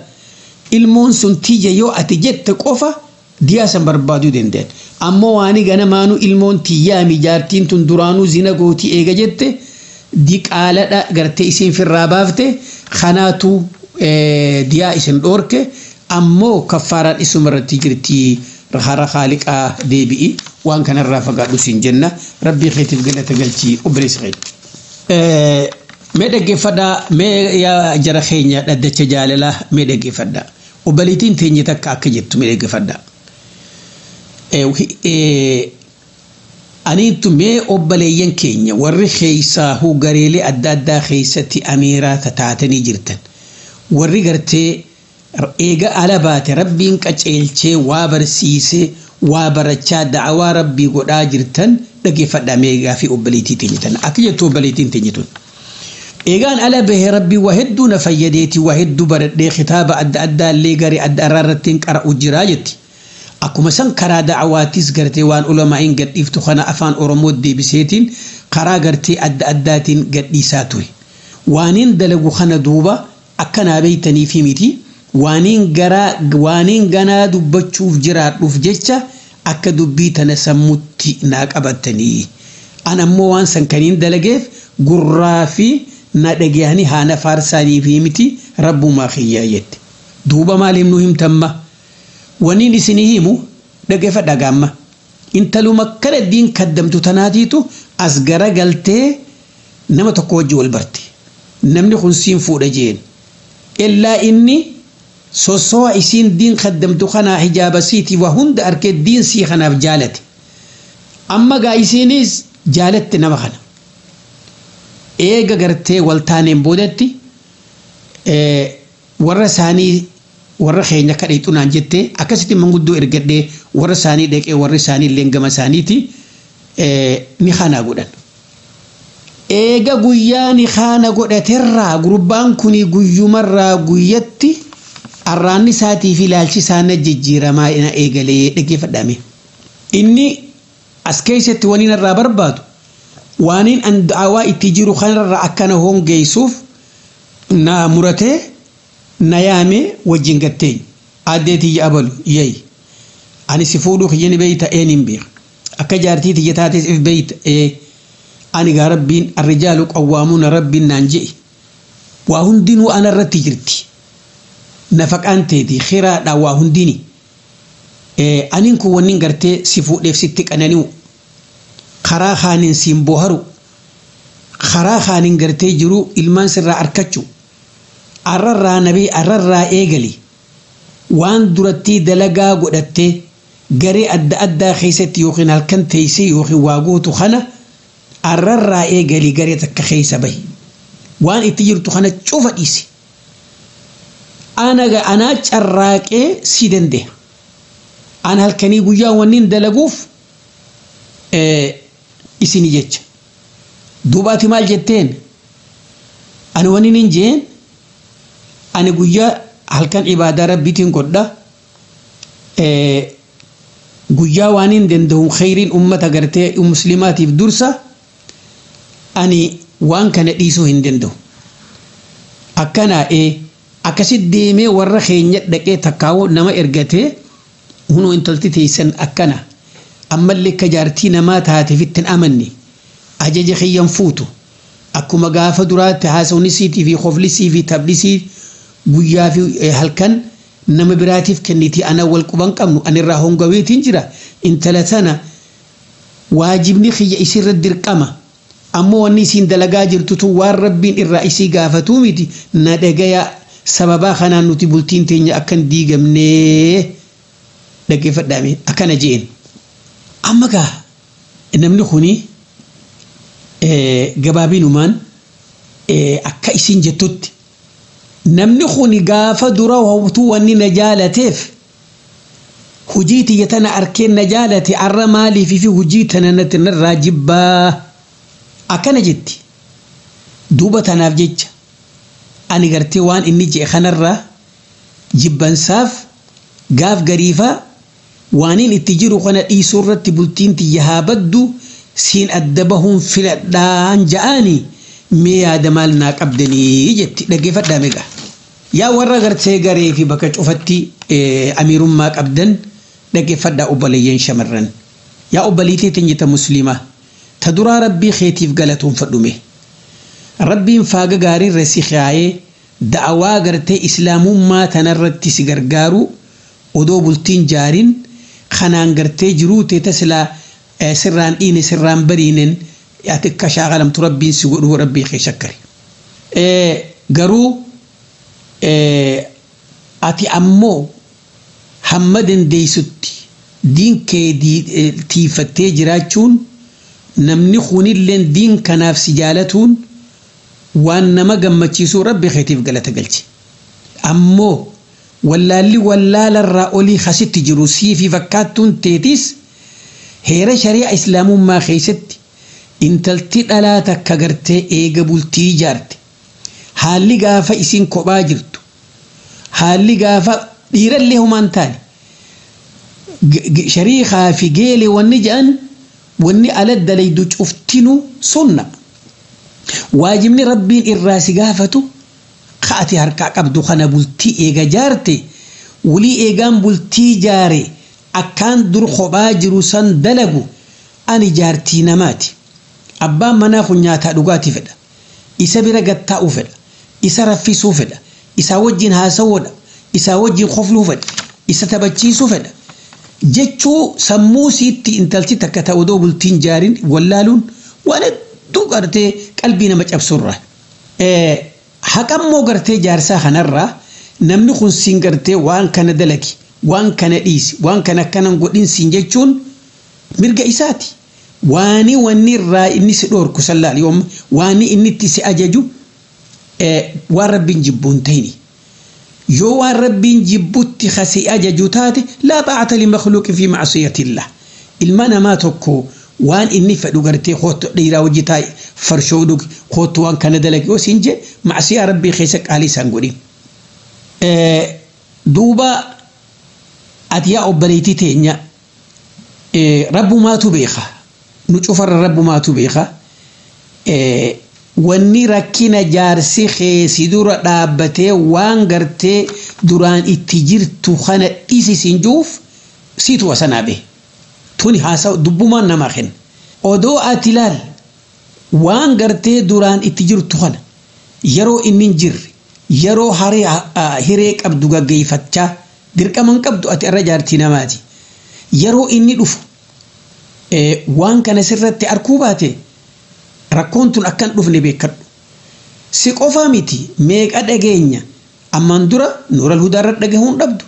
ilmoon sun tiyya yoo ati jette qofa diyaasan barbaaduu danda'an ammoo waani ganamaanu ilmoon tiyyaa mijaartiin tun duraanuu zina gootii eega jette diqaaladha gartee isin firraa baafte kanaatu diyaa isin dhoorke ammoo kaffaaraan isumarratti jirti hara khaaliqaa deebi'i waan kanarraa fagaadhu siin jenna rabbii keetiif galata galchii obboleessa keenya mee dhaggeeffadhaa mee yaa jara keenya dhaddacha jaalalaa mee dhaggeeffadhaa obboliitiin teenye takka akka jettu mee dhaggeeffadhaa aniitu mee obboleeyyan keenya warri keeysaa gareelee adda addaa keeysatti amiiraa taatanii jirtan warri gartee eega ala baate rabbiin qaceelchee waa barsiisee waa barachaa da'awaa rabbii godhaa jirtan dhaggeeffadhaa meegaa fi obboliitii teenyetan akka jettu obboliitiin teenyetun eegaan ala bahee rabbii waa hedduu na fayyadeeti waa hedduu baradhee kitaaba adda addaa illee garee adda irraa irratti qara'u jiraa jetti akkuma san karaa da'awaatis gartee waan ulamaa'in gadhiiftu kana afaan oromoo deebiseetiin karaa gartee adda addaatiin gadhiisaa ture waaniin dalagu kana duuba akkanaa beeytanii fi miti waaniin ganaa dubbachuuf jiraadhuuf jecha akka dubbii tana sammutti naa qabatanii an ammoo waan san kaniin dalageef gurraa fi na dhagayanii haana faarsaanii fi miti rabbumaa khiyyaa jette duuba maaliif nu himtamma waniin isinii himu dhaggeeffadhaa gaamma intaluma kana diin kaddamtu tanaatiitu as garagaltee nama tokko wajji wal barte namni kun siin fuudha jeen illaa inni sosowa isiin diin kaddamtu kanaa hijaabasiiti waa hunda arkee diin sii kanaaf jaalate amma gaa isiinis jaalatte nama kana eega gartee waltaaneen boodatti warra isaanii warra keenya kadheetu naan jettee akkasitti manguddoo ergadhee warra isaanii dhaqee warra isaanii illee gama isaaniiti ni khana godhan. Eega guyyaa ni khana godhaterraa gurbaan kuni guyyumarraa guyyatti arraanni isaatii fi ilaalchi isaanii jijjiiramaa ina eegalee dhaggeeffadhame. Inni as keessatti waniin irraa barbaadu waaniin an da'awaa itti jiru kanarraa akkana hongeessuuf na muratee na yaame wajjin gattee addeetii abalu yeey ani si fuudhu kiyyani beeyta eenin beek akka jaartii tiyya taates if beeyta ani gaa rabbiin arrijaalu qawwaamuuna rabbiin naan je'i waa hundinuu ana irratti jirti nafaqaan teeti khiraadha waa hundini anin kun wannin gartee si fuudheef sitti qanani'u karaa khaanin siin boharu karaa khaanin gartee jiru ilmaan sirraa arkachuu arrarraa nabii arrarraa eegali waan duratti dalagaa godhatte garee adda addaa keessatti yookiin halkan teessee yookiin waa gootu kana arrarraa eegali garee takka keessa bahi waan itti jirtu kana cufa dhiisi anaa carraaqee si dande'a an halkanii guyyaa wanniin dalaguuf isini jecha duubaati maal jetteen ani wanniin hin jeen ani guyyaa halkan ibaadaa rabbiitiin godha guyyaa waan hin danda'u khayriin ummata gartee muslimaatiif dursa ani waan kana dhiisuu hin danda'u akkana akkasit deemee warra keenya dhaqee takkaawu nama ergatee hunoo intalti teessan akkana ammallee akka jaartii namaa taateef ittiin amanne ajaja kiyyan fuutu akkuma gaafa duraatti haasawnisii fi qoflisii fi tablisii guyyaa fi halkan nama biraatiif kenniti ana wal quban qabnu anirraa hongaweetiin jira intala tana waajibni khiyya isirra dirqama ammoo wanni isiin dalagaa jirtutu waan rabbiin irraa isii gaafatuu miti na dhagaya sababaa kanaan nuti bultiin teenya akkan diigamnee dhaggeeffadhaame akkana jeen amma gaa namni kuni gabaabinumaan akka isiin jettutti namni kuni gaafa dura hawtuu wanni na jaalateef hujii tiyya tana arkeen na jaalate arra maaliif fi hujii tana natti narraa jibbaa akkana jetti duuba tanaaf jecha ani gartee waan inni jee kanarraa jibbansaaf gaaf gariifaa waaniin itti jiru kana dhiisuu irratti bultiin tiyya haa baddu siin adda bahuun filadhaan ja'anii mee yaada maal naa qabdanii jetti dhaggeeffadhaa meeqa yaa warra gartee garee fi bakka cufatti amiirummaa qabdan dhaggeeffadhaa obboleeyyan shamarran yaa obboliitee teenyita muslimaa ta duraa rabbii keetiif galatoonfadhume rabbiin faaga gaarii irra si kaayee da'awaa gartee islaamummaa tanarratti si gargaaru odoo bultiin jaariin kanaan gartee jiruu teeta silaa sirraan dhiine sirraan bariinen ati akka shaaqalamtu rabbiin si godhu rabbii kee shakkari garuu ati ammoo hamma dandeessutti diin kee tiifattee jiraachuun namni kunilleen diin kanaaf si jaalatuun waan nama gammachiisuu rabbi keetiif galata galchi ammoo wallaalli wallaalarraa olii hasitti jiru siifi fakkaattuun teetis heera shari'a islaamummaa keessatti intalti dhalaa takka gartee eega bultii ijaarte haalli gaafa isiin kophaa jirtu haalli gaafa dhiirallee humaan taane shariikaa fi geelee wanni jedhan wanni ala dalaydu cuftinu sunna waajibni rabbiin irraa si gaafatu kaati harkaa qabdu kana bultii eega jaarte wulii eegaan bultii jaare akkaan dur kophaa jiru san dalagu ani jaartii namaati abbaan manaa kun nyaataa dhugaatii fedha isa bira gattaa'uu fedha isa raffisuu fedha isa wajjin haasawuudha isa wajjin qofluu fedha isa taphachiisuu fedha jechuu sammuu siitti intalti takka ta'uu bultiin jaariin wallaaluun waan hedduu gartee qalbii nama cabsurra haqammoo gartee jaarsaa kanarraa namni kun siin gartee waan kana dalagi waan kana dhiisi waan kana akkanan godhin siin jechuun mirga isaati واني الرا إني سدور كسلا اليوم واني إني تسي أججو ورب جبون تيني يو رب جبوت خسي أججو تاتي لا طاعة لمخلوق في معصية الله المنا ما تكو وان إني فدوغرتي خوت ديرا وجتاي فرشودوك خوت وان كان دلك وسنجي معصية ربي خيسك علي سانغوري دوبا أتيا أبريتي تينيا رب ما تبيخه نشوف الرب ما تبيخه واني ركينا جارسي خيسي دورا دابتي وانغرتي دوران اتجير تخانا إيسي سنجوف سيتو وسنابه توني هاسا دبوما نماخن ودو آتلال وانغرتي دوران اتجير تخانا يرو إننجر يرو هريك أبدوغا غيفتشا دركا من قبدو أتي الرجارتي نماتي يرو إني دفو وان كان سرت أركوباتي ركونتون أكن دفني بكر سيقوفا ميتي ميك أدغينيا أمان درا نور الهدى ردغهون دبدو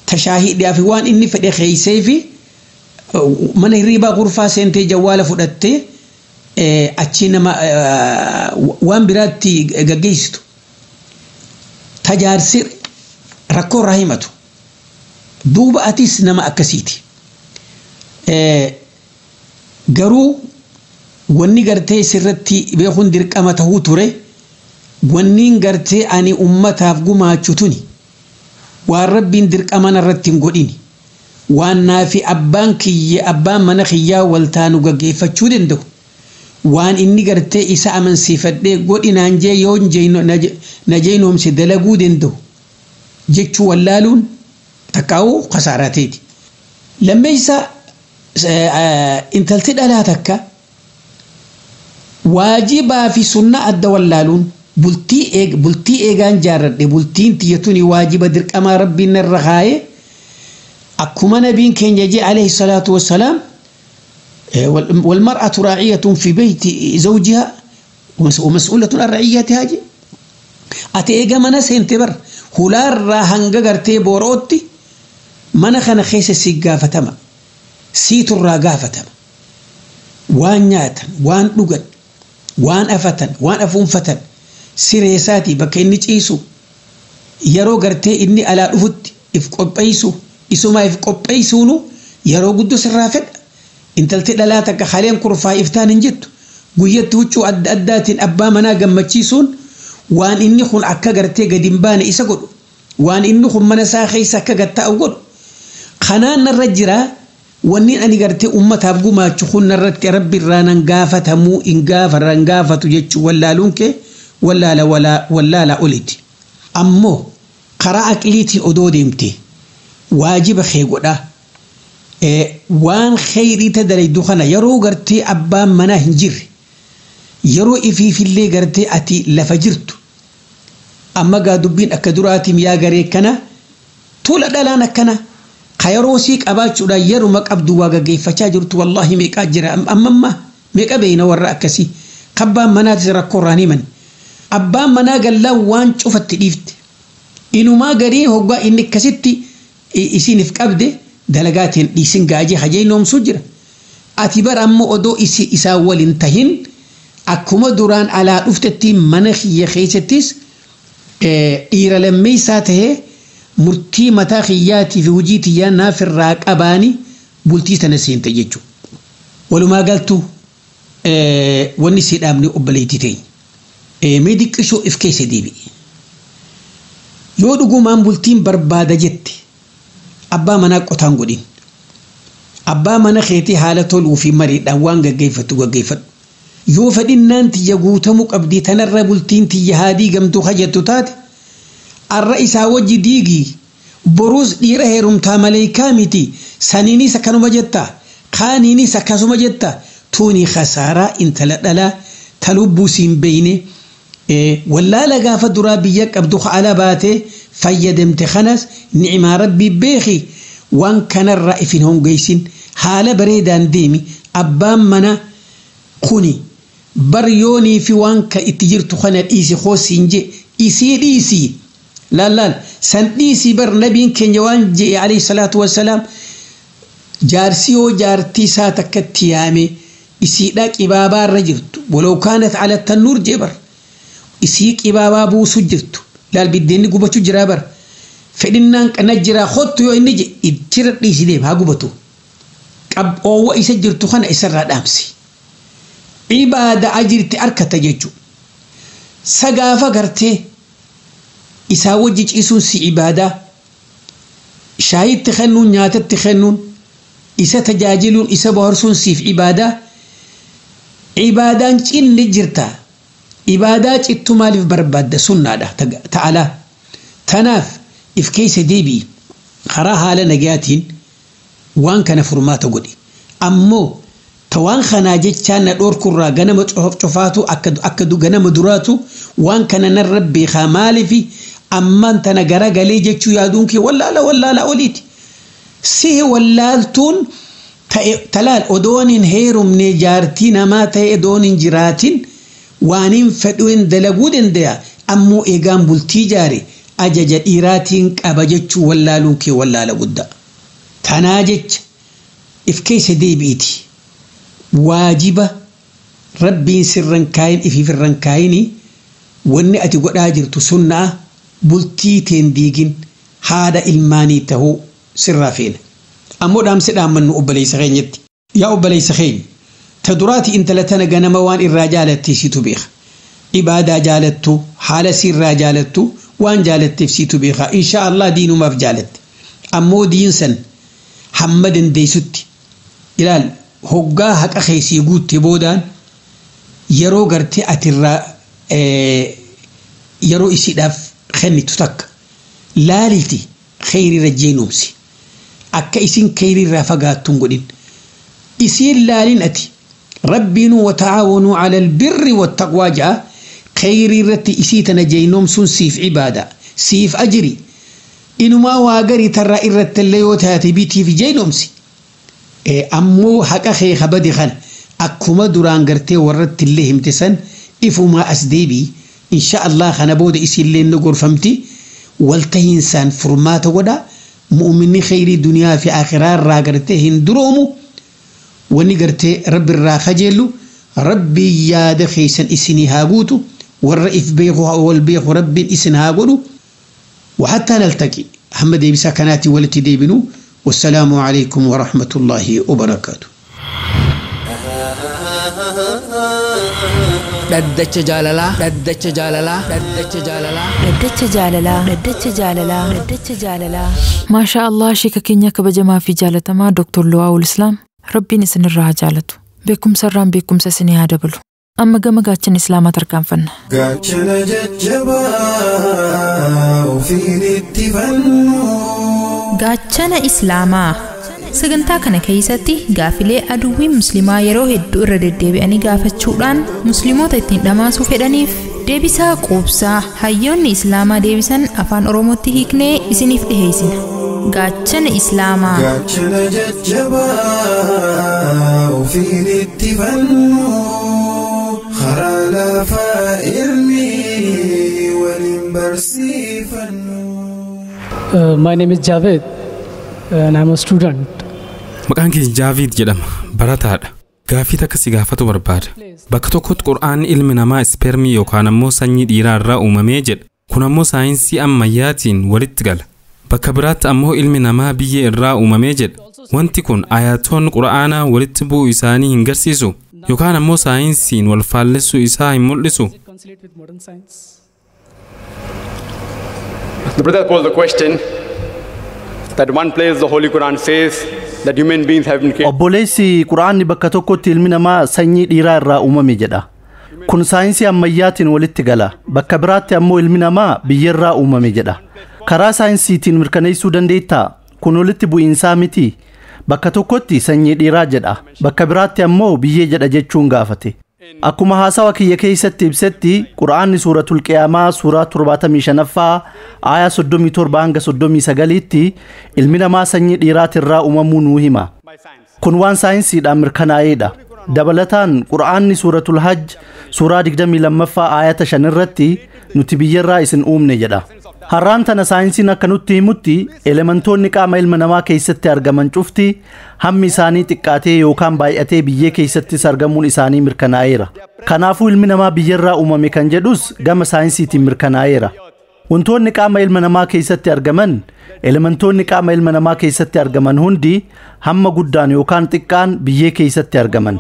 تشاهي دي في وان إني فدي خيسي في من الريبا غرفة سنتي جوالة فدتي أتشينما وان براتي غغيستو تجار سر ركو رحمته دوبا أتيس نما أكسيتي garuu wanni gartee sirratti beekun dirqama tahuu ture wanni gartee ani ummataaf gumaachu tuni waan rabbiin dirqama narratti hin godhini waan naafi abbaan mana kiyyaa waltaanu gaggeeffachuu danda'u waan inni gartee isa amansiifadhee godhinaan jee yoo na jeynoomse dalaguu danda'u jechuu wallaaluun takkaa'uu kasaarateeti lammeeysa intalti dhalaa takka waajibaa fi sunna adda wallaaluun bultii eegaan jaarradhe bultiin tiyyatuni waajiba dirqamaa rabbiin narra kaaye akkuma nabiin keenya jee alayhi salaatu wassalaam والمرأة راعية في بيت زوجها ومسؤولة عن رعيتها جي أتيجا منا سنتبر هلار راهنجا غرتي بوروتي منا خنا خيس سيجا فتما سيت الراجا فتما وان نياتا وان لغن وان أفتن وان أفون فتن سيريساتي بكيني تيسو يرو غرتي إني على أفت إفقب بيسو إسو ما إفقب بيسونو يرو قدو سرافد intalti dhalaa takka haleen kurfaa iftaan hin jettu guyyatti huccuu adda addaatiin abbaa manaa gammachiisuun waan inni kun akka gartee gadi hin baane isa godhu waan inni kun mana isaa keessa akka gattaa'u godhu kanaan narra jira wanni ani gartee ummataaf gumaachu kun narratti rabbi irraa nan gaafatamuu hin gaafatu jechuu wallaaluun kee wallaala oliti ammoo karaa aqliitiin odoo deemte waajiba kee godhaa وان خيري تدري دخنا يرو غرتي أبا منا هنجر يرو إفي في اللي غرتي أتي لفجرت أما قادوا بين أكدراتي ميا غري كنا طول دلانا كنا خيرو سيك أباچو دا يرو مك أبدو واغا غي فشاجرت والله ميك أجر أمما ميك أبين والرأكسي قبا منا تزرى قراني من أبا منا قال لا وان شوفت تليفت إنو ما غري هقا إنك كسيتي إسيني فك أبدي دلقاتين ديسن قاجي حجينهم سجرة أتبر أمو أدو إسا والانتهن أكما دوران على أفتتي منخي خيستيس إيرا لمي ساته مرتي متاخياتي في وجيتي يا نافر راك أباني بلتي تنسين تجيجو ولو ما قلتو ونسي أمني أبليتي تين ميديك شو إفكيس ديبي يودو قمان بلتين بربادة جتي أبا منا قطان قدين أبا منا خيتي حالة الوفي مريد أوان غيفت يوفدين نانتي يقوتمك أبدي تنربلتين تي هادي قمتو خجتو تاتي الرئيس وجي ديجي بروز ديره رمتا مليكامتي سنيني سكنو مجتا خانيني سكسو مجتا توني خسارة انت لدلا تلبسين بيني ولا لقافة درابيك أبدوخ على باتي فيدمت خنس نعم ربي بيخي وان كان الرائفين هم قيسين حال بريدان ديمي أبام منا خوني بريوني في وان كإتجرت خنا إيسي خوسين جي إيسي لا سن إيسي بر نبي كن جوان جي عليه الصلاة والسلام جارسيو جارتي ساتك التيامي isiidha qibaabaa irra jirtu walaw kaanat ala tannuur jebar isii qibaabaa buusu jirtu laal biddeenni gubachuu jira bar fedhinnaan kana jira khottu yoo inni jira dhiisi deem haa gubatu qaboowa isa jirtu kana isarraa dhaamsi ibaada ajirti arkata jechu sagaafa gartee isaa wajji ciisuun si ibaada shaayitti kennuun nyaatatti kennuun isa tajaajiluun isa boharsuun siif ibaada ibadaan cinni jirta ibadaa cittu maaliif barbaadda sunnaadha ta'ala tanaaf if keessa deebii karaa haala nagayaatiin waan kana furmaata godhi ammoo tawaan kanaa jechaan na dhoorkurraa ganama cofaatu akka ganama duraatu waan kana narra beekaa maaliifi ammaan tana garagalee jechuu yaaduun kee wallaala oliiti si wallaaltuun talaal odoonin heerumne jaartii namaa ta'e odoonin jiraatin waanin fedhuun dalaguu danda'a ammoo eegaan bultii jaare ajaja dhiiraatiin qaba jechuu wallaaluun kee wallaala guddaa tanaa jecha if keessa deebi'iti waajiba rabbiin sirran kaayin ifirran kaayini wanni ati godhaa jirtu sunnaa bultii teen diigin haada ilmaanii tahuu sirraa feena ammoo dhaamsi dhaammannu obboleessa keenyatti yaa obboleessa keenya ta duraati intala tana ganama waan irraa jaalattee situ beeka ibaadaa jaalattu haala sirraa jaalattu waan jaalatteef situ beeka insha Allah diinumaaf jaalatte ammoo diinsan hamma dandeessutti ilaal hoggaa haqa keessii guutte boodaan yeroo gartee atirraa yeroo isiidhaaf kennitu takka laaliti khayriirra jeenumsi akka isin khayriirraa fagaattuun godhin isin laalin ati rabbiin wataawanu ala albirri wattaqwaa jaa khayriirratti isii tana jeenumsuun siif ibaada siif ajri inumaa waa garii tarraa irratti illee yoo taate bitiif jeenumsi ammoo haqa kee habadi kan akkuma duraan gartee warratti illee himte san ifumaa as deebii insha Allah kana booda isillee nagorfamti waltahinsaan furmaata godha mu'minni khayrii duniyaa fi akhiraa irraa gartee hin duroomu wani gartee rabbi irraa kajeellu rabbi yaada keessan isinii haa guutu warra if beeku wal beeku rabbiin isin haa godhu وحتى نلتقي محمد يبسا كناتي ولتي ديبنو والسلام عليكم ورحمة الله وبركاته dhaddacha jaalalaa dhaddacha jaalalaa dhaddacha jaalalaa dhaddacha jaalalaa dhaddacha jaalalaa dhaddacha jaalalaa maashaa Allah sheeka keenya kabajamaa fi jaalatamaa Dr. Luwaawul Islaam rabbiin isinirraa haa jaalatu beekumsa irraan beekumsa isinii haa dabalu amma gama gaachana islaamaa tarkaanfanna gaachana jajjabaa ofiin itti fannu gaachana islaamaa sagantaa kana keessatti gaafilee aduwwiin musliimaa yeroo hedduu irra deddeebi'anii gaafachuudhaan musliimoota ittiin dhamaasuu fedhaniif deebisaa quubsaa hayyoonni islaamaa deebisan afaan oromootti hiiknee isiniif dhiheessina gaachana islaamaa gaachana jajjabaa ofiin itti fannu karaa lafaa ilmi waliin barsiifannu. My name is Javed and I'm a student. Maqaan kee Jaavid jedhama barataadha gaafii takka si gaafatu barbaada bakka tokkotti qur'aanni ilmi namaa ispermii yookaan ammoo sanyii dhiiraa irraa uumamee jedha kun ammoo saayinsii ammayyaatiin walitti gala bakka biraatti ammoo ilmi namaa biyyee irraa uumamee jedha wanti kun ayatoon qur'aanaa walitti bu'uu isaanii hin garsiisu yookaan ammoo saayinsiin wal faallessuu isaa hin mul'isu. The brother posed the question that one place the Holy Quran says that human beings have been created. Obboleessi Quraanni bakka tokkotti ilmi namaa sanyii dhiiraa irraa uumame jedha. Kun saayinsii ammayyaatiin walitti gala. Bakka biraatti ammoo ilmi namaa biyyee irraa uumame jedha. Karaa saayinsiitiin mirkaneessuu dandeettaa? Kun walitti bu'iinsaa miti. Bakka tokkotti sanyii dhiiraa jedha. Bakka biraatti ammoo biyyee jedha jechuun gaafate. Akkuma haasawa kiyya keessatti ibsetti Quraanni suuratul Qiyaamaa suuraa 75ffaa aayaa 37 hanga 39tti ilmi namaa sanyii dhiiraatirraa uumamuu nuu hima. Kun waan saayinsiidhaan mirkanaa'eedha. Dabalataan Quraanni suuratul Hajj suuraa 22ffaa aayata 5 irratti nuti biyyerraa isin uumne jedha. Har'aan tana saayinsiin akka nutti himutti elementoonni qaama ilma namaa keessatti argaman cufti hammi isaanii xiqqaatee yookaan baay'atee biyyee keessattis argamuun isaanii mirkanaa'eera. Kanaafuu ilmi namaa biyyarraa uumame kan jedhus gama saayinsiitiin mirkanaa'eera. Wantoonni qaama ilma namaa keessatti argaman elementoonni qaama ilma namaa keessatti argaman hundi hamma guddaan yookaan xiqqaan biyyee keessatti argaman.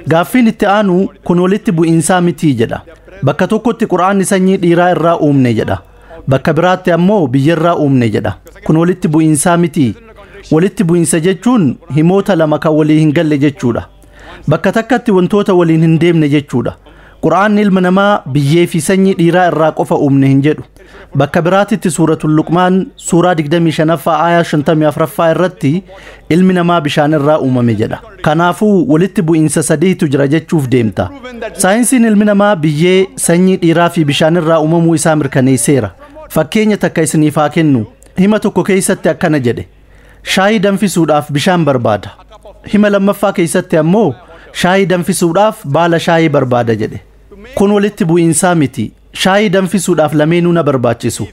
Gaaffiin itti aanu kun walitti bu'iinsaa mitii jedha. Bakka tokkotti quraanni sanyii dhiiraa irraa uumne jedha. Bakka biraatti ammoo biyyarraa uumne jedha. Kun walitti bu'iinsaa mitii. Walitti bu'iinsa jechuun himoota lama kan walii hin galle jechuudha. Bakka takkatti wantoota waliin hin deemne jechuudha. Quraanni ilma namaa biyyee fi sanyii dhiiraa irraa qofa uumne hin jedhu. Bakka biraatitti suuratul Luqmaan suuraa 25ffaa aayaa 54ffaa irratti ilmi namaa bishaan irraa uumame jedha. Kanaafuu walitti bu'iinsa sadiitu jira jechuuf deemta. Saayinsiin ilmi namaa biyyee, sanyii dhiiraa fi bishaan irraa uumamuu isaa mirkaneesseera. Fakkeenya takka isiniif haa kennu. Hima tokko keessatti akkana jedhe. Shaayii danfisuudhaaf bishaan barbaada. Hima lammaffaa keessatti ammoo shaayii danfisuudhaaf baala shaayii barbaada jedhe. Kun walitti bu'iinsaa miti. Shaayii danfisuudhaaf lameenuu na barbaachisu.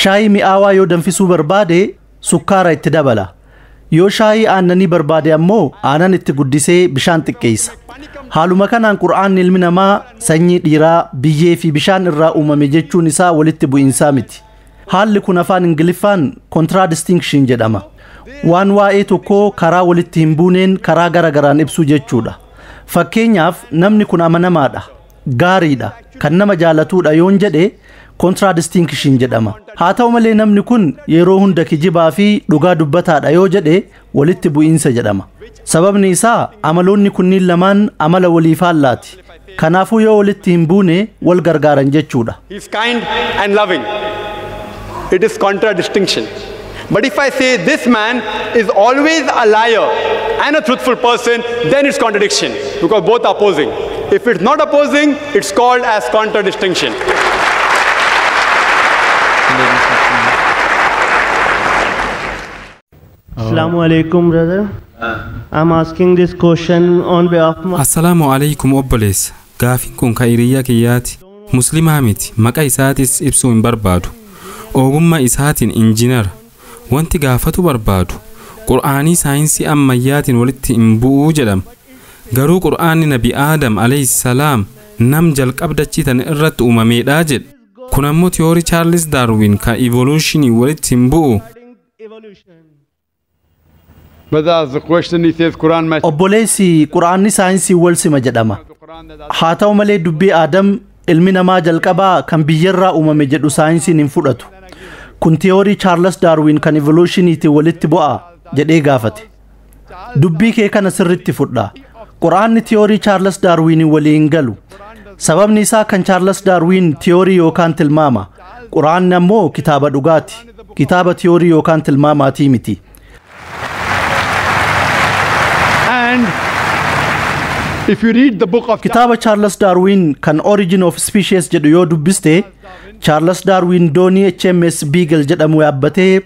Shaayii mi'aawaa yoo danfisuu barbaade sukkaara itti dabala. Yoo shaayii aannanii barbaade ammoo aanan itti guddisee bishaan xiqqeessa. Haaluma kanaan quraanni ilmi namaa sanyii dhiiraa, biyyee fi bishaan irraa uumame jechuun isaa walitti bu'iinsaa miti. Haalli kun afaan Ingiliffaan contradistinction jedhama. Waan waa'ee tokkoo karaa walitti hin buuneen karaa garagaraan ibsuu jechuudha. Fakkeenyaaf namni kun amanamaadha, gaariidha, kan nama jaalatuudha yoon jedhe contradistinction jedhama. Haa ta'u malee namni kun yeroo hunda kijibaa fi dhugaa dubbataadha yoo jedhe walitti bu'iinsa jedhama. Sababni isaa amaloonni kunniin lamaan amala walii faallaati. Kanaafuu yoo walitti hin buune wal gargaaran jechuudha. He is kind and loving. It is contradistinction. But if I say this man is always a liar and a truthful person, then it's contradiction because both are opposing. If it's not opposing, it's called as contradistinction. Assalamu alaikum, brother. I'm asking this question on behalf of... Assalamu alaikum obboleessa. Gaafin kun ka hiriyyaa kiyyaati. Muslimaa miti. Maqaa isaatis ibsuu hin barbaadu. Ogummaa isaatiin injiinara. Wanti gaafatu barbaadu. Qur'aanii saayinsii ammayyaatiin walitti hin bu'uu jedhama. Garuu qur'aanni Nabi Aadam alayhi salaam nam jalqabdachii tan irratti uumameedha jedha. Kun ammoo tiyoorii Charles Darwin ka evolutionii walitti hin bu'u. Obboleessi quraanni saayinsii wal sima jedhama. Haa ta'u malee dubbii Aadam ilmi namaa jalqabaa kan biyyarraa uumame jedhu saayinsiin hin fudhatu. Kun tiyoorii Charles Darwin kan evolutioniitiin walitti bu'a jedhee gaafate. Dubbii kee kana sirritti fudhaa. Quraanni tiyoorii Charles Darwin waliin galu. Sababni isaa kan Charles Darwin tiyoorii yookaan tilmaama. Quraanni ammoo kitaaba dhugaati. Kitaaba tiyoorii yookaan tilmaamaatii miti. If you read the book of Kitaaba Charles Darwin kan Origin of Species jedhu yoo dubbiste, Charles Darwin doonii HMS Beagle jedhamu yaabbatee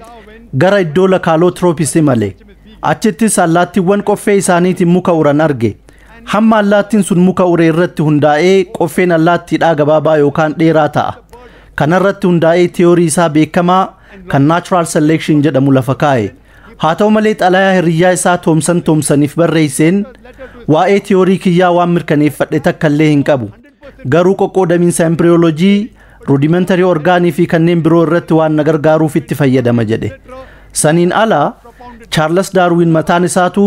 gara iddoo lakaaloo Troopis imale. Achittis allaattiiwwan qoffee isaaniitiin muka uran arge. Hamma allaattiin sun muka ure irratti hundaa'ee qoffeen allaattiidhaa gabaabaa yookaan dheeraa ta'a. Kanarratti hundaa'ee tiyoorii isaa beekamaa kan Natural Selection jedhamu lafa kaa'e. Haa ta'u malee xalayaa hiriyyaa isaa Toomsaniif barreesseen waa'ee tiyoorii kiyyaa waan mirkaneeffadhe takka illee hin qabu. Garuu qoqqoodamiinsa embriyoolojii, rudimentary orgaanii fi kanneen biroo irratti waan na gargaaruuf itti fayyadama jedhe. Saniin ala Charles Darwin mataan isaatu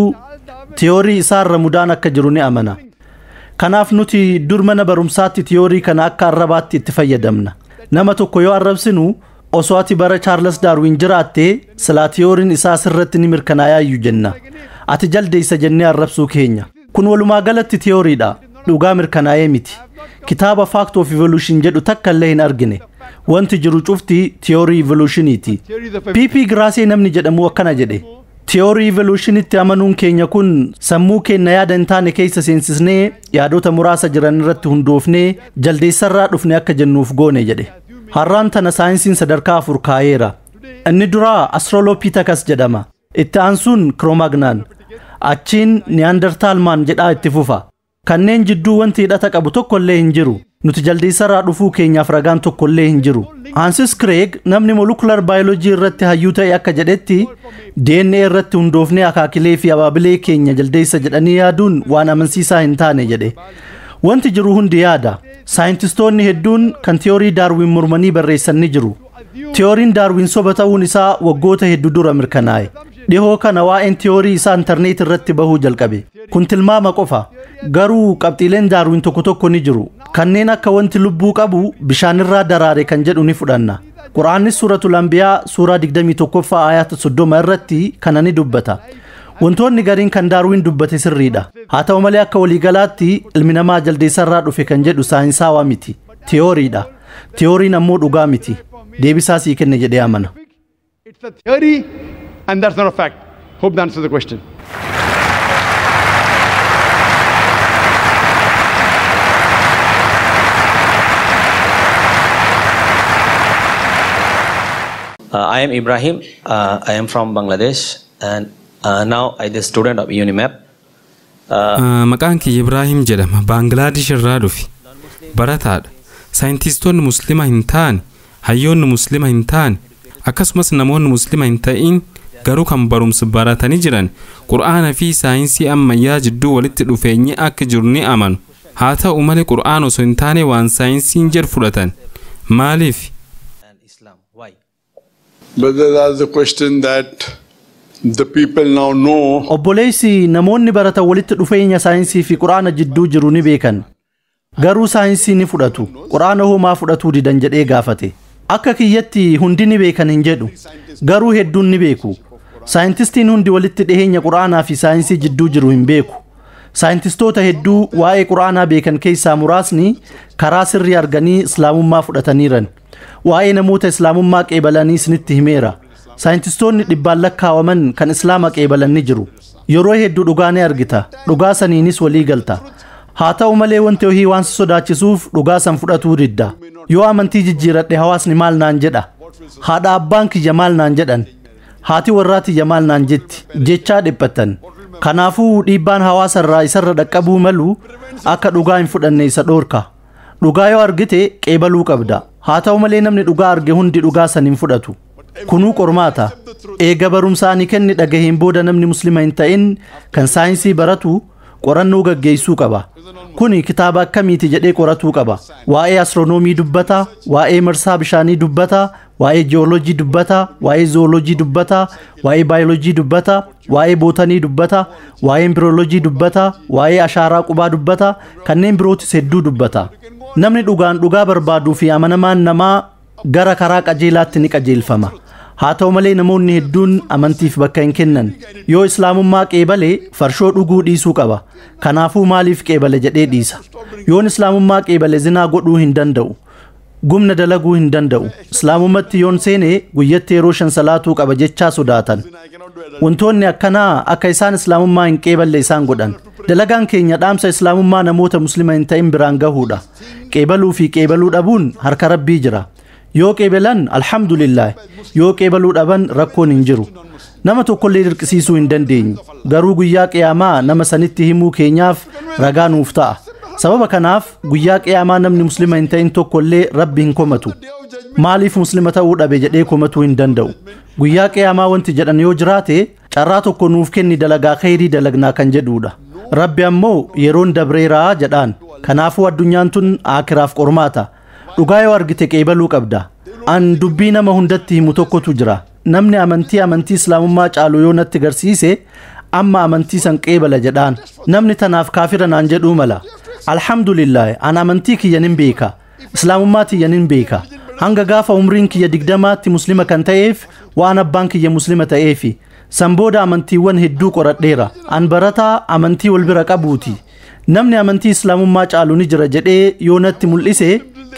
tiyoorii isaarra mudaan akka jiru ni amana. Kanaaf nuti dur mana barumsaatti tiyoorii kana akka arrabaatti itti fayyadamna. Nama tokko yoo arrabsinu osoo ati bara Charles Darwin jiraattee silaa tiyooriin isaa sirratti ni mirkanaayaayyu jenna. Ati jaldeessa jennee arrabsuu keenya. Kun walumaa galatti tiyooriidha. Dhugaa mirkanaa'ee miti. Kitaaba Fact of Evolution jedhu takka illee hin argine. Wanti jiru cufti tiyoorii evolutioniiti. P.P. Graasee namni jedhamu akkana jedhe. Tiyoorii evolutionitti amanuun keenya kun sammuu keenya yaada hin taane keessa seensisnee yaadota muraasa jiran irratti hundoofnee jaldeessarraa dhufne akka jennuuf goone jedhe. Har'aan tana saayinsiin sadarkaa 4 kaa'eera. Inni duraa Australopithecus jedhama. Itti aansuun Cro-Magnon. Achiin Neanderthal man jedhaa itti fufa. kanneen jidduu wanti hidhata qabu tokkollee hin jiru. Nuti jaldeessarraa dhufuu keenyaaf ragaan tokkollee hin jiru. Hansis Craig namni molecular biology irratti hayyuu ta'e akka jedhetti DNA irratti hundoofnee akaakilee fi abaabilee keenya jaldeessa jedhanii yaaduun waan amansiisaa hin taane jedhe. Wanti jiru hundi yaada. Saayintistoonni hedduun kan tiyoorii Daarwin mormanii barreessan ni jiru. Tiyooriin Daarwin soba ta'uun isaa waggoota hedduu dura mirkanaa'e. Dhihoo kana waa'een tiyoorii isaa intarneet irratti bahuu jalqabe. Kun tilmaama qofa. Garuu qabxiileen Daarwin tokko tokko ni jiru. Kanneen akka wanti lubbuu qabu bishaanirraa daraare kan jedhu ni fudhanna. Quraannis suuratul Anbiyaa suuraa 21ffaa ayata 30 irratti kana ni dubbata. Wantoonni gariin kan Daarwin dubbate sirriidha. Haa ta'u malee akka waliigalaatti ilmi namaa jaldeessarraa dhufe kan jedhu saayinsaawaa miti. Tiyooriidha. Tiyooriin ammoo dhugaa miti. Deebisaa sii kenne jedhee amana. It's a theory and that's not a fact. Hope that answers the question. I am Ibrahim. I am from Bangladesh and now I am a student of UNIMAP. Maqaan kiyya Ibrahim jedhama. Bangladesh irraa dhufi. Barataadha. Saayintistoonni Muslima hin taane, hayyoonni Muslima hin taane, akkasumas namoonni Muslima hin ta'in garuu kan barumsa baratanii jiran Qur'aana fi saayinsii ammayyaa jidduu walitti dhufeenyi akka jiru ni amanu. Haa ta'u malee Qur'aan osoo hin taane waan saayinsiin jedhu fudhatan. Maaliif? But that's the question that the people now know. Obboleessi namoonni baratan walitti dhufeenya saayinsii fi Qur'aana jidduu jiru ni beekan. Garuu saayinsii ni fudhatu. Qur'aana homaa fudhatuu didan jedhee gaafate. Akka kiyyatti hundi ni beekan hin jedhu. Garuu hedduun ni beeku. Saayintistiin hundi walitti dhiheenya Qur'aanaa fi saayinsii jidduu jiru hin beeku. Saayintistoota hedduu waa'ee Qur'aanaa beekan keessaa muraasni karaa sirrii arganii Islaamummaa fudhataniiran. Waa'ee namoota Islaamummaa qeebalanii isinitti himeera. Saayintistoonni dhibbaan lakkaawaman kan Islaama qeebalan ni jiru. Yeroo hedduu dhugaa ni argita. Dhugaa saniinis walii galta. Haa ta'u malee wanti ohii waan sodaachisuuf dhugaa san fudhatuu didda. Yoo amantii jijjiiradhe hawaasni maal naan jedha? Haadha abbaan kiyya maal naan jedhan? Haati warraa tiyya maal naan jetti? Jechaa dhiphatan. Kanaafuu dhiibbaan hawaasa irraa isarra dhaqqabuu malu akka dhugaa hin fudhanne isa dhoorka. Dhugaa yoo argite qeebaluu qabda. Haa ta'u malee namni dhugaa arge hundi dhugaa san hin fudhatu. Kunuu qormaata. Eega barumsaa ni kenni dhagaheen booda namni Muslima hin ta'in kan saayinsii baratu qorannoo gaggeessuu qaba. Kuni kitaaba akkamiiti jedhee qoratuu qaba. Waa'ee astiroonoomii dubbata, waa'ee marsaa bishaanii dubbata, waa'ee jiyooloojii dubbata, waa'ee zooloojii dubbata, waa'ee baayoloojii dubbata, waa'ee bootanii dubbata, waa'ee embriyooloojii dubbata, waa'ee ashaaraa qubaa dubbata, kanneen birootis hedduu dubbata. Namni dhugaan dhugaa barbaaduu fi amanamaan namaa gara karaa qajeelaatti ni qajeelfama. Haa ta'u malee namoonni hedduun amantiif bakka hin kennan. Yoo Islaamummaa qeebale farshoo dhuguu dhiisuu qaba. Kanaafuu maaliif qeebale jedhee dhiisa. Yoon Islaamummaa qeebale zinaa godhuu hin danda'u. Gumna dalaguu hin danda'u. Islaamummatti yoon seene guyyatti yeroo 5 salaatuu qaba jechaa sodaatan. Wantoonni akkanaa akka isaan Islaamummaa hin qeeballe isaan godhan. Dalagaan keenya dhaamsa Islaamummaa namoota Muslima hin ta'in biraan gahuudha. Qeebaluu fi qeebaluu dhabuun harka Rabbii jira. Yoo qeebalan alhamdulillah, yoo qeebaluu dhaban rakkoon hin jiru. Nama tokkollee dirqisiisuu hin dandeenyu. Garuu guyyaa qiyaamaa nama sanitti himuu keenyaaf ragaa nuuf ta'a. Sababa kanaaf guyyaa qiyaamaa namni Muslima hin ta'in tokkollee Rabbi hin komatu. Maaliif Muslima ta'uu dhabe jedhee komatuu hin danda'u. Guyyaa qiyaamaa wanti jedhan yoo jiraate carraa tokko nuuf kenni dalagaa khayrii dalagnaa kan jedhuudha. Rabbi ammoo yeroon dabreeraa jedhaan. Kanaafuu addunyaan tun aakiraaf qormaata. Dhugaa yoo argite qeebaluu qabda. An dubbii nama hundatti himu tokkotu jira. Namni amantii Islaamummaa caalu yoo natti garsiise amma amantii san qeebala jedhaan. Namni tanaaf kaafira naan jedhuu mala. Alhamdulillah an amantii kiyya nin beeka. Islaamummaa tiyya nin beeka. Hanga gaafa umriin kiyya 20tti Muslima kan ta'eef waan abbaan kiyya Muslima ta'eefi. San booda amantiiwwan hedduu qoradheera. An barataa amantii wal bira qabuuti. Namni amantii Islaamummaa caalu ni jira jedhee yoo natti mul'ise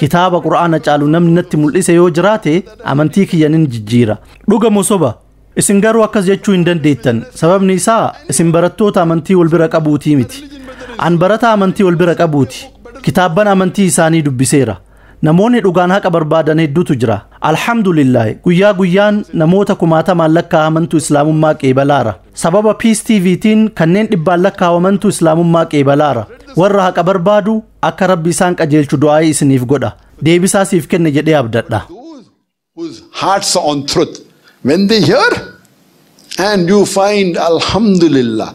kitaaba Qur'aana caalu namni natti mul'ise yoo jiraate amantii kiyya nin jijjiira. Dhugamoo soba? Isin garuu akkas jechuu hin dandeettan. Sababni isaa isin barattoota amantii wal bira qabuutii miti. An barataa amantii wal bira qabuuti. Kitaabban amantii isaanii dubbiseera. namoonni dhugaan haqa barbaadan hedduutu jira alhamdulillah guyyaa guyyaan namoota kumaatamaan lakkaa'amantu islaamummaa qeebalaara sababa Peace TVtiin kanneen dhibbaan lakkaa'amantu islaamummaa qeebalaara warra haqa barbaadu akka rabbi isaan qajeelchu du'aa isiniif godha deebisaa siif kenne jedhee abdadha whose hearts are on truth when they hear and you find alhamdulillah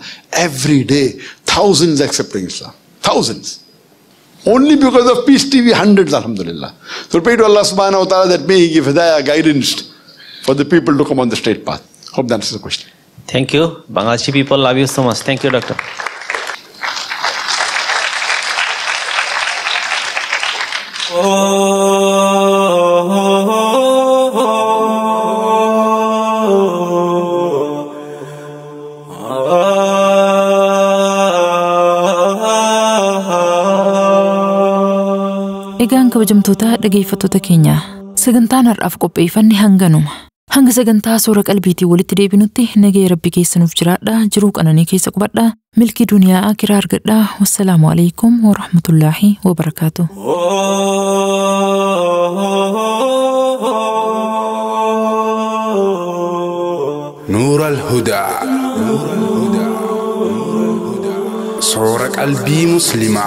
every day thousands accepting Islam thousands only because of Peace TV hundreds alhamdulillah so pray to Allah subhanahu wa ta'ala that may he give hidayah guidance for the people to come on the straight path hope that answers the question Thank you Bangladeshi people love you so much thank you doctor Egaan kabajamtoota dhageeffattoota keenya sagantaan har'aaf qopheeffanne hanganuma hanga sagantaa suura qalbiitii walitti deebinutti nagaya rabbi keessanuuf jiraadha jiruu qananii keessa qubadha milkii duniyaa akiraa argadha wassalaamu alaikum wa rahmatullaahi wa barakaatuh نور الهدى صورة قلبي مسلمة